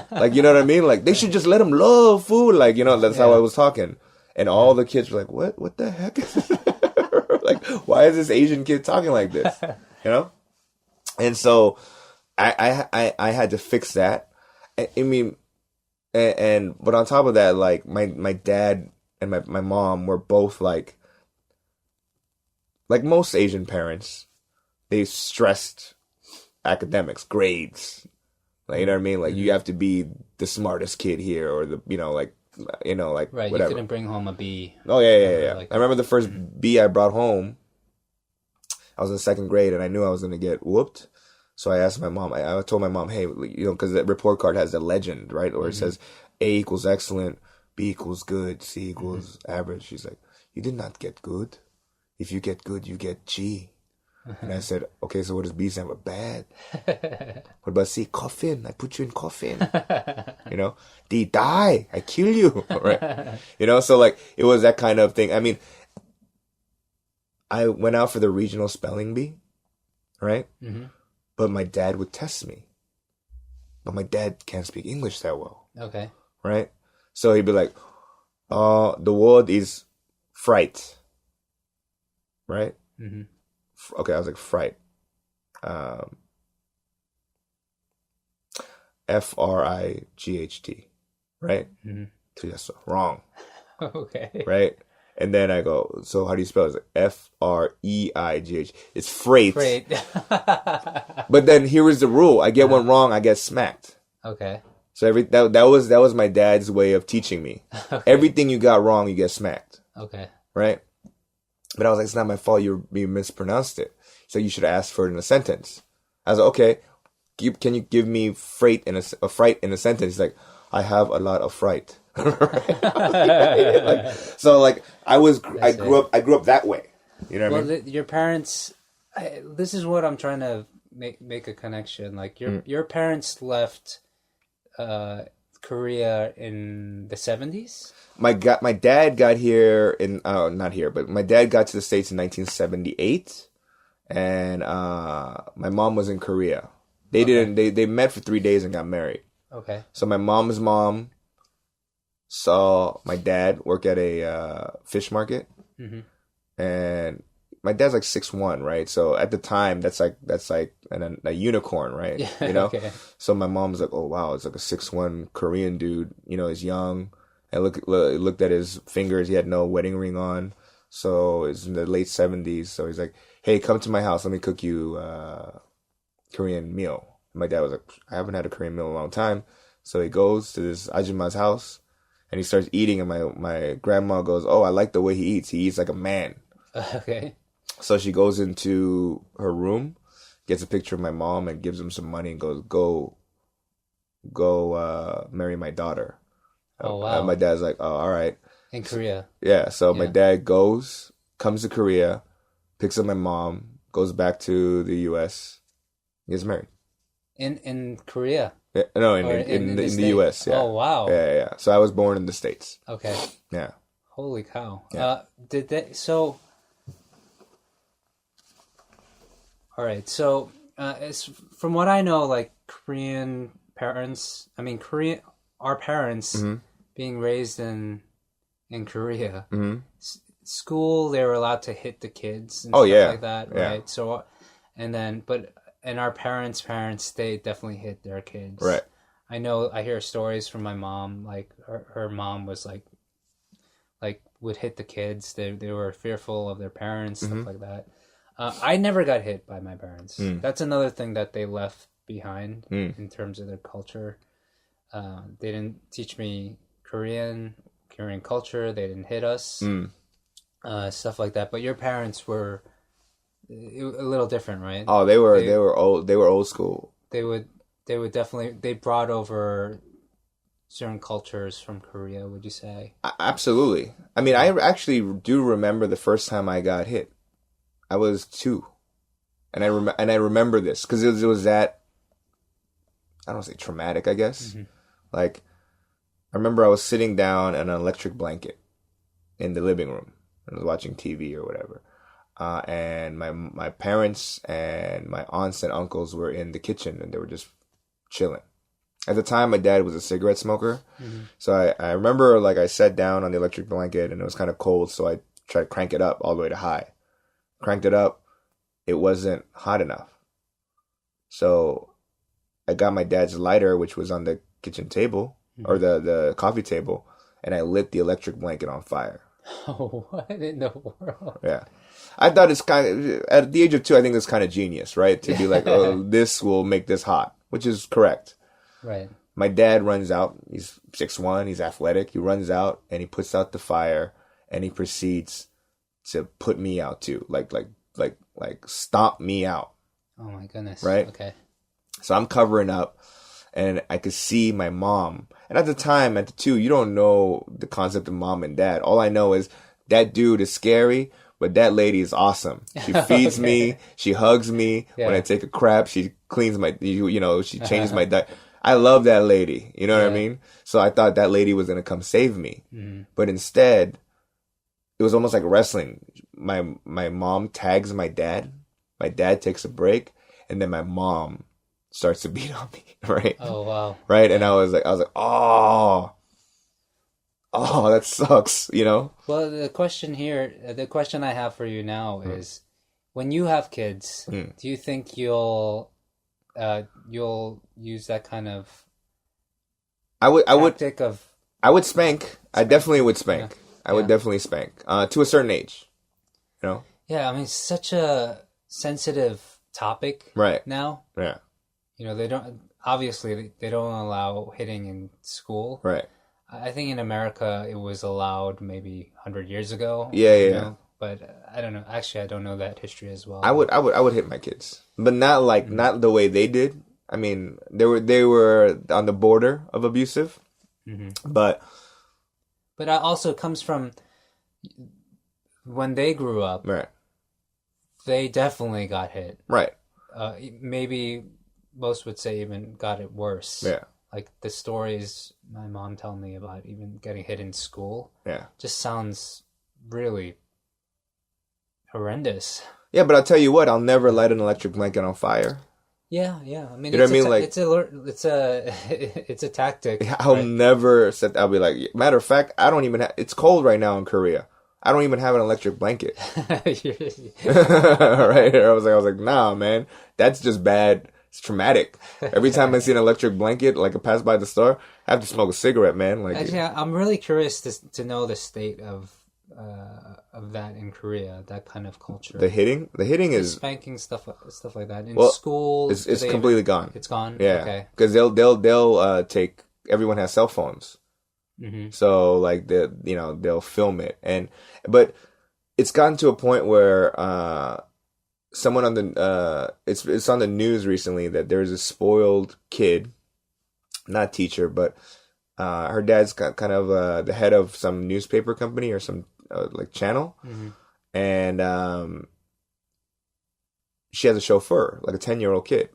Like, you know what I mean? Like, they should just let them love food. Like, that's how I was talking. And all the kids were like, what the heck is this? Like, why is this Asian kid talking like this? And so I had to fix that. I mean, but on top of that, like, my dad and my mom were both like most Asian parents, they stressed academics, grades. Like, you know what I mean? Like, you have to be the smartest kid here, or the, like right, whatever. You couldn't bring home a B. Oh, yeah. Like, I remember the first B I brought home, I was in 2nd grade, and I knew I was going to get whooped. So I asked my mom, I told my mom, "Hey, because the report card has the legend, right? Or it says A equals excellent, B equals good, C equals average." She's like, "You did not get good. If you get good, you get G." And I said, "Okay, so what does B stand for?" "Bad." "What about C?" "Coffin. I put you in coffin." D, "Die. I kill you." Right? So like, it was that kind of thing. I mean, I went out for the regional spelling bee, right? Mm-hmm. But my dad would test me. But my dad can't speak English that well. Okay. Right? So he'd be like, the word is fright. Right? Mm-hmm. Okay, I was like, fright. Fright. Right? Mm-hmm. So that's wrong. Okay. Right? And then I go, "So how do you spell it?" It's like Freigh. It's freight. Freight. But then here is the rule. I get one wrong, I get smacked. Okay. So that was my dad's way of teaching me. Okay. Everything you got wrong, you get smacked. Okay. Right? But I was like, "It's not my fault. You mispronounced it. So you should ask for it in a sentence." I was like, "Okay, can you give me fright in a sentence?" He's like, "I have a lot of fright." So like, I grew up that way. You know what I mean? Your parents. This is what I'm trying to make a connection. Like, your parents left Korea in the 70s. My dad got here not here, but my dad got to the States in 1978, and my mom was in Korea. They met for 3 days and got married. Okay. So my mom's mom saw my dad work at a fish market, mm-hmm. and my dad's like 6'1", right? So at the time, that's like a unicorn, right? Yeah, you know. okay. So my mom was like, "Oh wow, it's like a 6'1" Korean dude. You know, he's young." And looked at his fingers. He had no wedding ring on. So it's in the late 70s. So he's like, "Hey, come to my house. Let me cook you Korean meal." My dad was like, "I haven't had a Korean meal in a long time." So he goes to this ajuma's house and he starts eating. And my grandma goes, "Oh, I like the way he eats. He eats like a man." Okay. So she goes into her room, gets a picture of my mom and gives him some money and goes, go marry my daughter. Oh, wow. And my dad's like, "Oh, all right." In Korea. Yeah. So my dad comes to Korea, picks up my mom, goes back to the U.S., gets married. In Korea? Yeah, no, in the U.S. Yeah. Oh, wow. Yeah. So I was born in the States. Okay. Yeah. Holy cow. Yeah. All right. So, from what I know, like Korean parents, our parents Mm-hmm. being raised in Korea, Mm-hmm. school, they were allowed to hit the kids and Oh, stuff yeah. like that, Yeah. right? So, and our parents, they definitely hit their kids. Right. I hear stories from my mom, like her mom was like would hit the kids. They were fearful of their parents, stuff like that. I never got hit by my parents. That's another thing that they left behind in terms of their culture. They didn't teach me Korean culture. They didn't hit us, stuff like that. But your parents were a little different, right? Oh, they were old school. They would definitely, they brought over certain cultures from Korea, would you say? Absolutely. I mean, I actually do remember the first time I got hit. I was 2, and I remember this because it was that, I don't want to say traumatic, I guess. Mm-hmm. Like, I remember I was sitting down on an electric blanket in the living room. I was watching TV or whatever. And my parents and my aunts and uncles were in the kitchen and they were just chilling. At the time, my dad was a cigarette smoker. Mm-hmm. So I remember, like, I sat down on the electric blanket and it was kind of cold. So I tried to crank it up all the way to high. Cranked it up. It wasn't hot enough. So I got my dad's lighter, which was on the kitchen table, or the coffee table, and I lit the electric blanket on fire. Oh, what in the world? Yeah. I thought it's kind of, at the age of 2, I think it's kind of genius, right? To be like, oh, this will make this hot, which is correct. Right. My dad runs out. He's 6'1", he's athletic. He runs out and he puts out the fire and he proceeds to put me out too. Like stomp me out. Oh my goodness. Right? Okay. So I'm covering up and I could see my mom. And at the time, at the 2, you don't know the concept of mom and dad. All I know is that dude is scary, but that lady is awesome. She feeds me. She hugs me. Yeah. When I take a crap, she cleans my, she changes my diet. I love that lady. You know what I mean? So I thought that lady was going to come save me. Mm-hmm. But instead, it was almost like wrestling. My mom tags my dad. My dad takes a break. And then my mom starts to beat on me, right? Oh, wow. Right? And I was like, oh, that sucks, Well, the question I have for you now is, when you have kids, do you think you'll use that kind of I would spank. I definitely would spank. I would definitely spank to a certain age, Yeah, I mean, such a sensitive topic right now. Yeah. They don't allow hitting in school. Right. I think in America it was allowed maybe 100 years ago. Yeah. But I don't know. Actually, I don't know that history as well. I would hit my kids, but not not the way they did. I mean, they were on the border of abusive, but it also comes from when they grew up. Right. They definitely got hit. Right. Maybe most would say even got it worse. Yeah. Like the stories my mom told me about even getting hit in school. Yeah. Just sounds really horrendous. Yeah, but I'll tell you what, I'll never light an electric blanket on fire. Yeah. I mean, you know what I mean? Like, it's a tactic. I'll never I'll be like, matter of fact, I don't even it's cold right now in Korea. I don't even have an electric blanket. Right? I was like, nah, man, that's just bad. It's traumatic. Every time I see an electric blanket, like I pass by the store, I have to smoke a cigarette, man. Like, actually, I'm really curious to know the state of that in Korea, that kind of culture. The hitting is spanking stuff like that in school. It's completely gone. It's gone. Yeah, okay. Because they'll take. Everyone has cell phones, so like they'll film it, but it's gotten to a point where someone on the it's on the news recently that there's a spoiled kid, not teacher, but her dad's kind of the head of some newspaper company or some like channel, and she has a chauffeur, like a 10-year-old kid,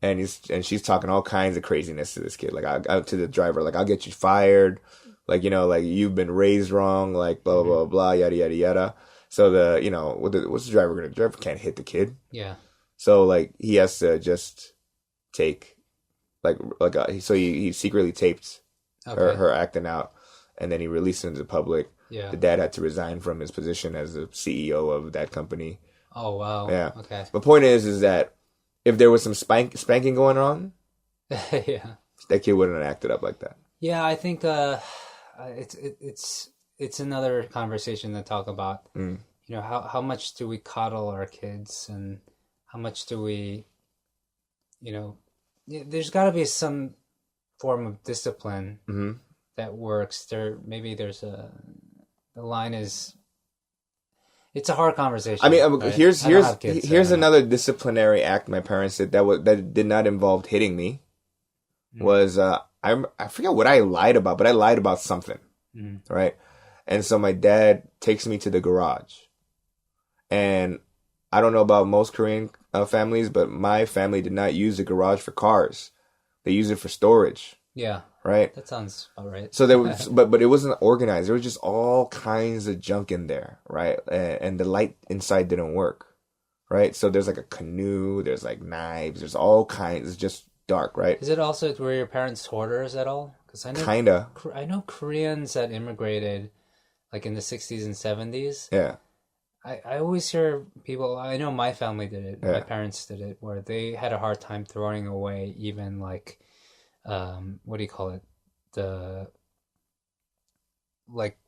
and she's talking all kinds of craziness to this kid, like to the driver, like I'll get you fired, like like you've been raised wrong, like blah blah blah, yada yada yada. So what's the driver gonna do? The driver can't hit the kid. Yeah. So like he has to just take so he secretly taped her acting out, and then he released it into the public. Yeah. The dad had to resign from his position as the CEO of that company. Oh wow. Yeah. Okay. The point is that if there was some spanking going on, yeah, that kid wouldn't have acted up like that. Yeah, I think it's another conversation to talk about. How much do we coddle our kids, and how much do we, there's got to be some form of discipline that works. The line is, it's a hard conversation. I mean, right? here's another disciplinary act my parents did that did not involve hitting me. Was I forget what I lied about, but I lied about something, right? And so my dad takes me to the garage. And I don't know about most Korean families, but my family did not use the garage for cars. They use it for storage. Yeah. Right? That sounds about right. So there was, but it wasn't organized. There was just all kinds of junk in there, right? And the light inside didn't work, right? So there's like a canoe, there's like knives, there's all kinds. It's just dark, right? Is it also were your parents hoarders at all? Because I know Koreans that immigrated like in the 60s and 70s. Yeah. I always hear people, I know my family did it, my parents did it, where they had a hard time throwing away even like, what do you call it? Like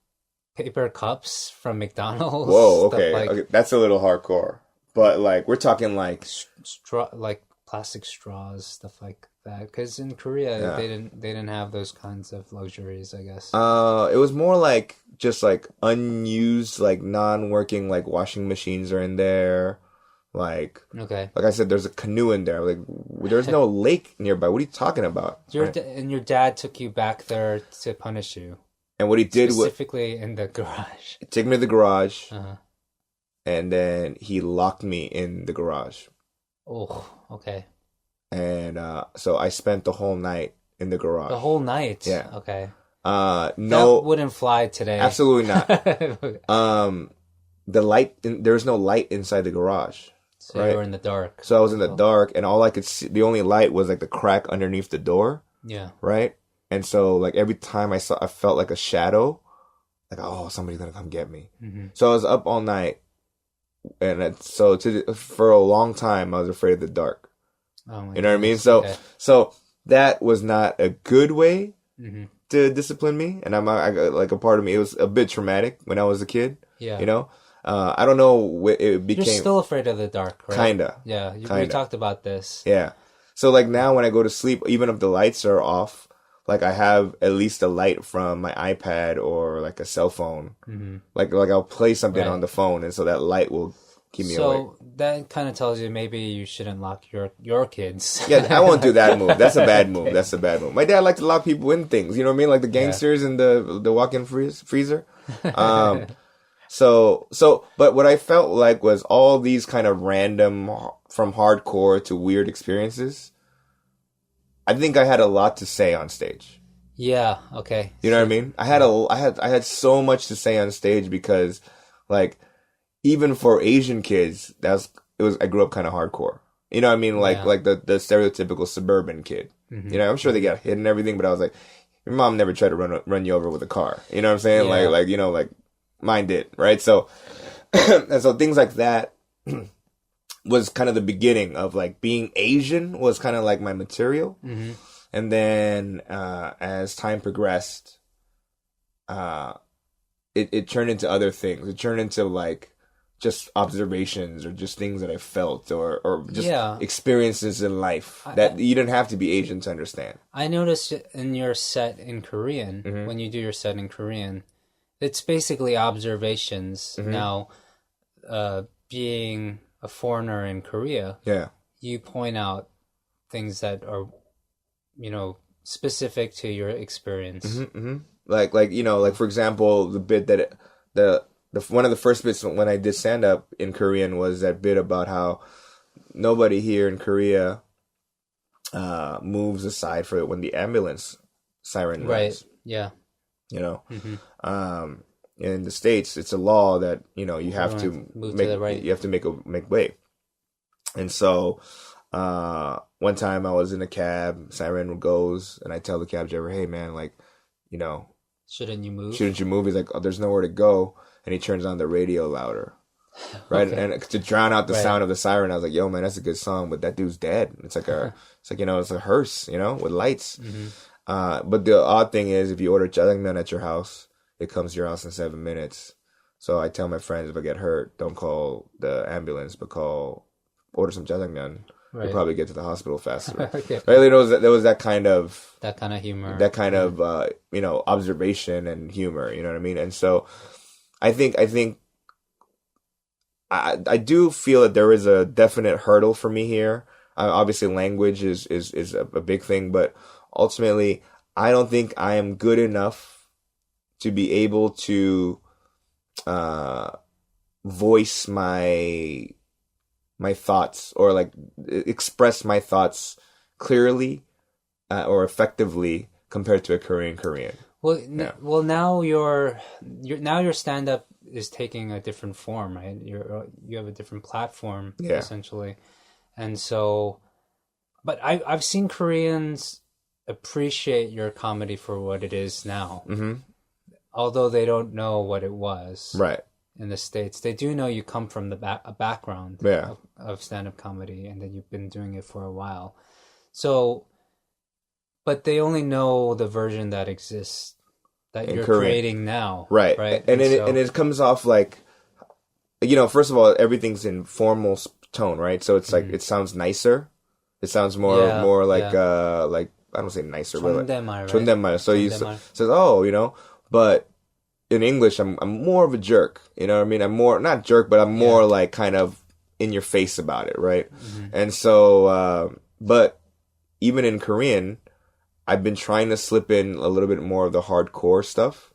paper cups from McDonald's. Whoa, okay. Okay. That's a little hardcore. But like, we're talking like... like plastic straws, stuff like that. Because in Korea, they didn't have those kinds of luxuries, I guess. It was more like just like unused, like non-working, like washing machines are in there. Like I said, there's a canoe in there. Like there's no lake nearby. What are you talking about? And your dad took you back there to punish you. And what he did specifically in the garage. He took me to the garage, and then he locked me in the garage. Oh, okay. And so I spent the whole night in the garage. The whole night? Yeah. Okay. No, that wouldn't fly today. Absolutely not. The light, there's no light inside the garage. So you were in the dark. So I was in the dark, and all I could see, the only light was like the crack underneath the door. Yeah. Right? And so like every time I felt like a shadow, like, oh, somebody's gonna come get me. Mm-hmm. So I was up all night, and for a long time I was afraid of the dark. Oh my, you know what I mean? So so that was not a good way to discipline me, and I like a part of me, it was a bit traumatic when I was a kid. Yeah. You know? I don't know, it became... You're still afraid of the dark, right? Kinda. Yeah, we talked about this. Yeah. So like now when I go to sleep, even if the lights are off, like I have at least a light from my iPad or like a cell phone. Mm-hmm. Like I'll play something on the phone, and so that light will keep me awake. So that kind of tells you maybe you shouldn't lock your kids. Yeah, I won't do that move. That's a bad move. That's a bad move. My dad liked to lock people in things. You know what I mean? Like the gangsters in the walk-in freezer. But what I felt like was all these kind of random, from hardcore to weird experiences, I think I had a lot to say on stage. Yeah, okay. You know what I mean? I had so much to say on stage because, like, even for Asian kids, I grew up kind of hardcore. You know what I mean? Like the stereotypical suburban kid. Mm-hmm. You know, I'm sure they got hit and everything, but I was like, your mom never tried to run you over with a car. You know what I'm saying? Yeah. Like, you know, like, mine did, right? So, and so things like that was kind of the beginning of like being Asian was kind of like my material. Mm-hmm. And then as time progressed, it turned into other things. It turned into like just observations or just things that I felt or just experiences in life that you didn't have to be Asian to understand. I noticed in your set in Korean, when you do your set in Korean, it's basically observations. Now, being a foreigner in Korea, you point out things that are, specific to your experience. Like for example, the bit that one of the first bits when I did stand up in Korean was that bit about how nobody here in Korea moves aside for when the ambulance siren rings. Right. Yeah. In the States, it's a law that you have to move to the right. You have to make way. And so one time I was in a cab, siren goes, and I tell the cab driver, "Hey man, like, shouldn't you move? He's like, "Oh, there's nowhere to go." And he turns on the radio louder, right? Okay. And to drown out the sound of the siren, I was like, "Yo, man, that's a good song, but that dude's dead." It's like it's a hearse, with lights. But the odd thing is, if you order jjajangmyeon at your house, it comes to your house in 7 minutes. So I tell my friends, if I get hurt, don't call the ambulance, but order some jjajangmyeon. Right. You'll probably get to the hospital faster. Okay. Right? There was that kind of humor, that kind of observation and humor. You know what I mean? And so I think I do feel that there is a definite hurdle for me here. Obviously, language is a big thing, but ultimately, I don't think I am good enough to be able to voice my thoughts or like express my thoughts clearly or effectively compared to a Korean. Well, now your stand-up is taking a different form, right? You have a different platform, essentially, and so. But I've seen Koreans appreciate your comedy for what it is now, although they don't know what it was. Right. In the States, they do know you come from a background of stand-up comedy, and that you've been doing it for a while. So, but they only know the version that exists that you're creating now, right? And it comes off like, first of all, everything's in formal tone, right? So it's like it sounds nicer. It sounds more like like I don't say nicer, but like 존댓말. So you says but. In English, I'm more of a jerk. You know what I mean? I'm more, not jerk, but I'm more like kind of in your face about it, right? And so, but even in Korean, I've been trying to slip in a little bit more of the hardcore stuff.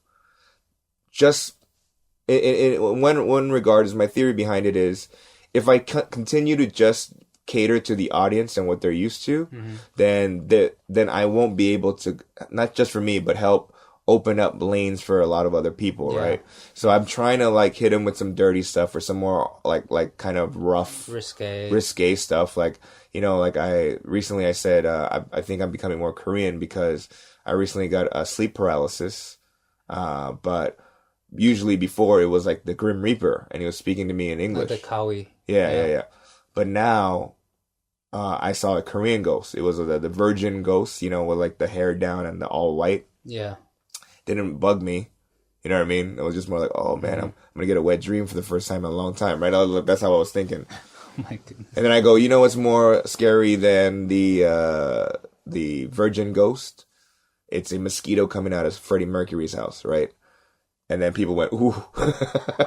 Just in one regard, is my theory behind it is, if I continue to just cater to the audience and what they're used to, then I won't be able to, not just for me, but help open up lanes for a lot of other people, right? So I'm trying to like hit him with some dirty stuff or some more like kind of rough, risque stuff. Like, like I said, I think I'm becoming more Korean because I recently got a sleep paralysis. But usually before it was like the Grim Reaper and he was speaking to me in English. Like the Kawi. Yeah. But now, I saw a Korean ghost. It was the virgin ghost, with like the hair down and the all white. Yeah. Didn't bug me, you know what I mean? It was just more like, oh man, I'm gonna get a wet dream for the first time in a long time, right? That's how I was thinking. Oh my goodness. And then I go, what's more scary than the virgin ghost? It's a mosquito coming out of Freddie Mercury's house, right? And then people went, ooh,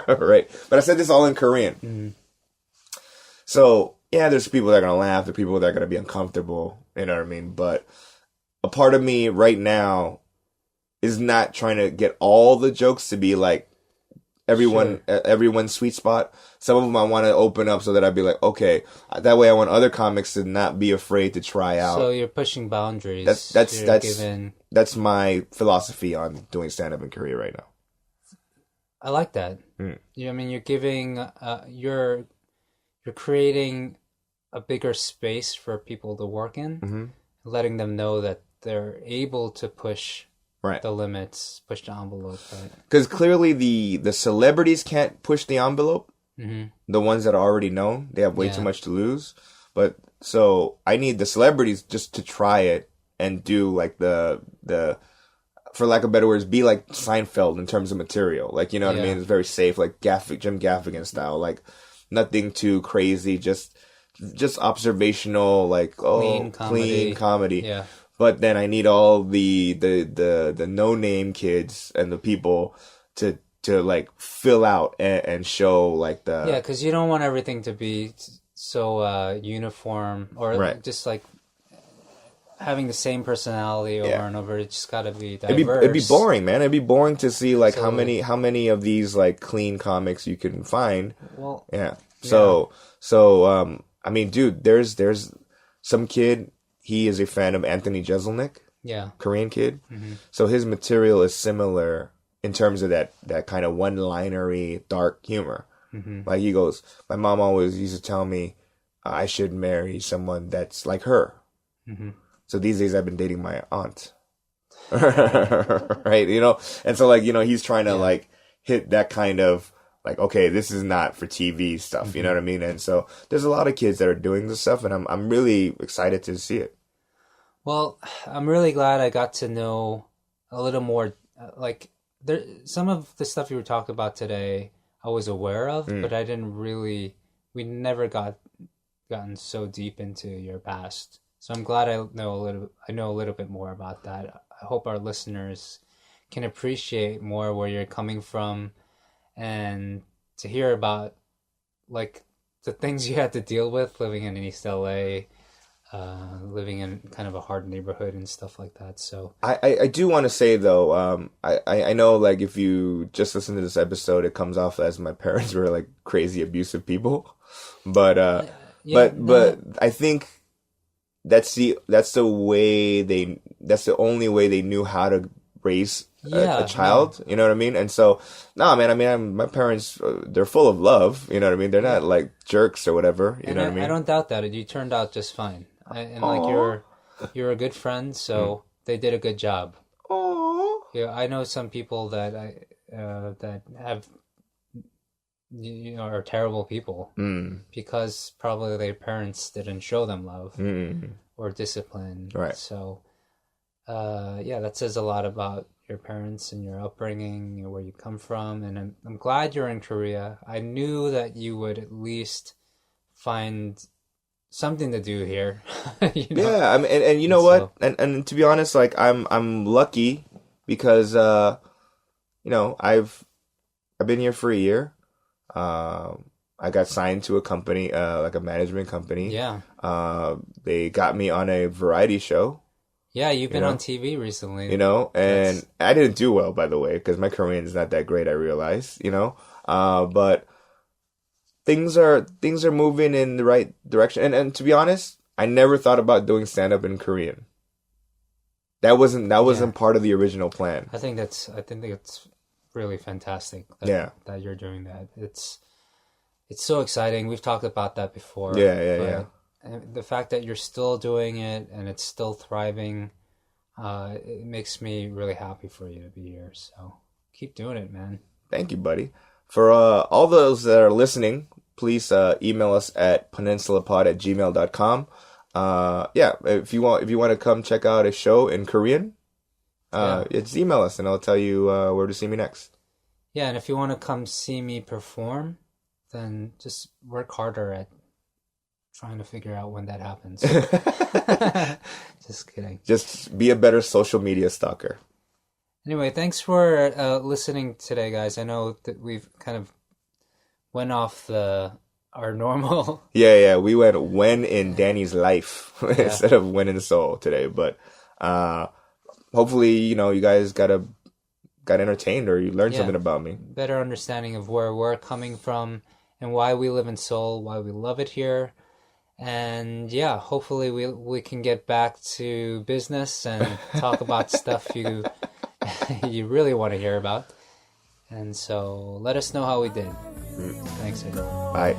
right? But I said this all in Korean. So yeah, there's people that are gonna laugh, there's people that are gonna be uncomfortable, you know what I mean? But a part of me right now is not trying to get all the jokes to be like everyone's sweet spot. Some of them I want to open up so that I'd be like, okay, that way I want other comics to not be afraid to try out. So you're pushing boundaries. That's my philosophy on doing stand-up in Korea right now. I like that. You're giving, you're creating a bigger space for people to work in, letting them know that they're able to push the limits, push the envelope, right? Because clearly the celebrities can't push the envelope. Mm-hmm. The ones that are already known, they have way too much to lose. But so I need the celebrities just to try it and do like the for lack of better words, be like Seinfeld in terms of material. Like, you know what I mean? It's very safe, like Jim Gaffigan style. Like nothing too crazy, just observational, like clean comedy. Yeah. But then I need all the no name kids and the people to like fill out and show like the because you don't want everything to be so uniform or just like having the same personality over and over. It's just got to be diverse. It'd be boring, man. It'd be boring to see like how many of these like clean comics you can find. Well, So I mean, dude, there's some kid. He is a fan of Anthony Jeselnik. Yeah, Korean kid. Mm-hmm. So his material is similar in terms of that kind of one-linery dark humor. Mm-hmm. Like he goes, my mom always used to tell me I should marry someone that's like her. Mm-hmm. So these days I've been dating my aunt. Right? You know? And so like, you know, he's trying to like hit that kind of like, okay, this is not for TV stuff. Mm-hmm. You know what I mean? And so there's a lot of kids that are doing this stuff, and I'm really excited to see it. Well, I'm really glad I got to know a little more. Like some of the stuff you were talking about today, I was aware of, but I didn't really. We never gotten so deep into your past. So I'm glad I know a little bit more about that. I hope our listeners can appreciate more where you're coming from, and to hear about like the things you had to deal with living in East LA, living in kind of a hard neighborhood and stuff like that. So I do want to say though, I know like if you just listen to this episode, it comes off as my parents were like crazy abusive people, but I think that's the only way they knew how to raise a child. You know what I mean? And so, man, I mean, my parents, they're full of love. You know what I mean? They're not like jerks or whatever. You know what I mean? I don't doubt that. You turned out just fine. And like you're a good friend, so they did a good job. Aww. Yeah, I know some people that that have, you know, are terrible people because probably their parents didn't show them love or discipline. Right. So, that says a lot about your parents and your upbringing, you know, where you come from. And I'm glad you're in Korea. I knew that you would at least find something to do here. You know? Yeah, I mean, and you know what? And to be honest, like I'm lucky because you know, I've been here for a year. I got signed to a company, like a management company. Yeah. They got me on a variety show. Yeah, you've been on TV recently. You know, and I didn't do well, by the way, because my Korean is not that great, I realize, you know. But things are moving in the right direction. And to be honest, I never thought about doing stand-up in Korean. That wasn't part of the original plan. I think it's really fantastic that you're doing that. It's so exciting. We've talked about that before. Yeah. And the fact that you're still doing it and it's still thriving, it makes me really happy for you to be here. So keep doing it, man. Thank you, buddy. For all those that are listening, please email us at peninsulapod@gmail.com. If you want to come check out a show in Korean, just email us and I'll tell you where to see me next. Yeah, and if you want to come see me perform, then just work harder at trying to figure out when that happens. Just kidding. Just be a better social media stalker. Anyway, thanks for listening today, guys. I know that we've kind of went off our normal. Yeah. We went when in Danny's life instead of when in Seoul today. But hopefully, you know, you guys got entertained or you learned something about me. Better understanding of where we're coming from and why we live in Seoul, why we love it here. And hopefully we can get back to business and talk about stuff you really want to hear about. And so let us know how we did. Thanks, everyone. Bye.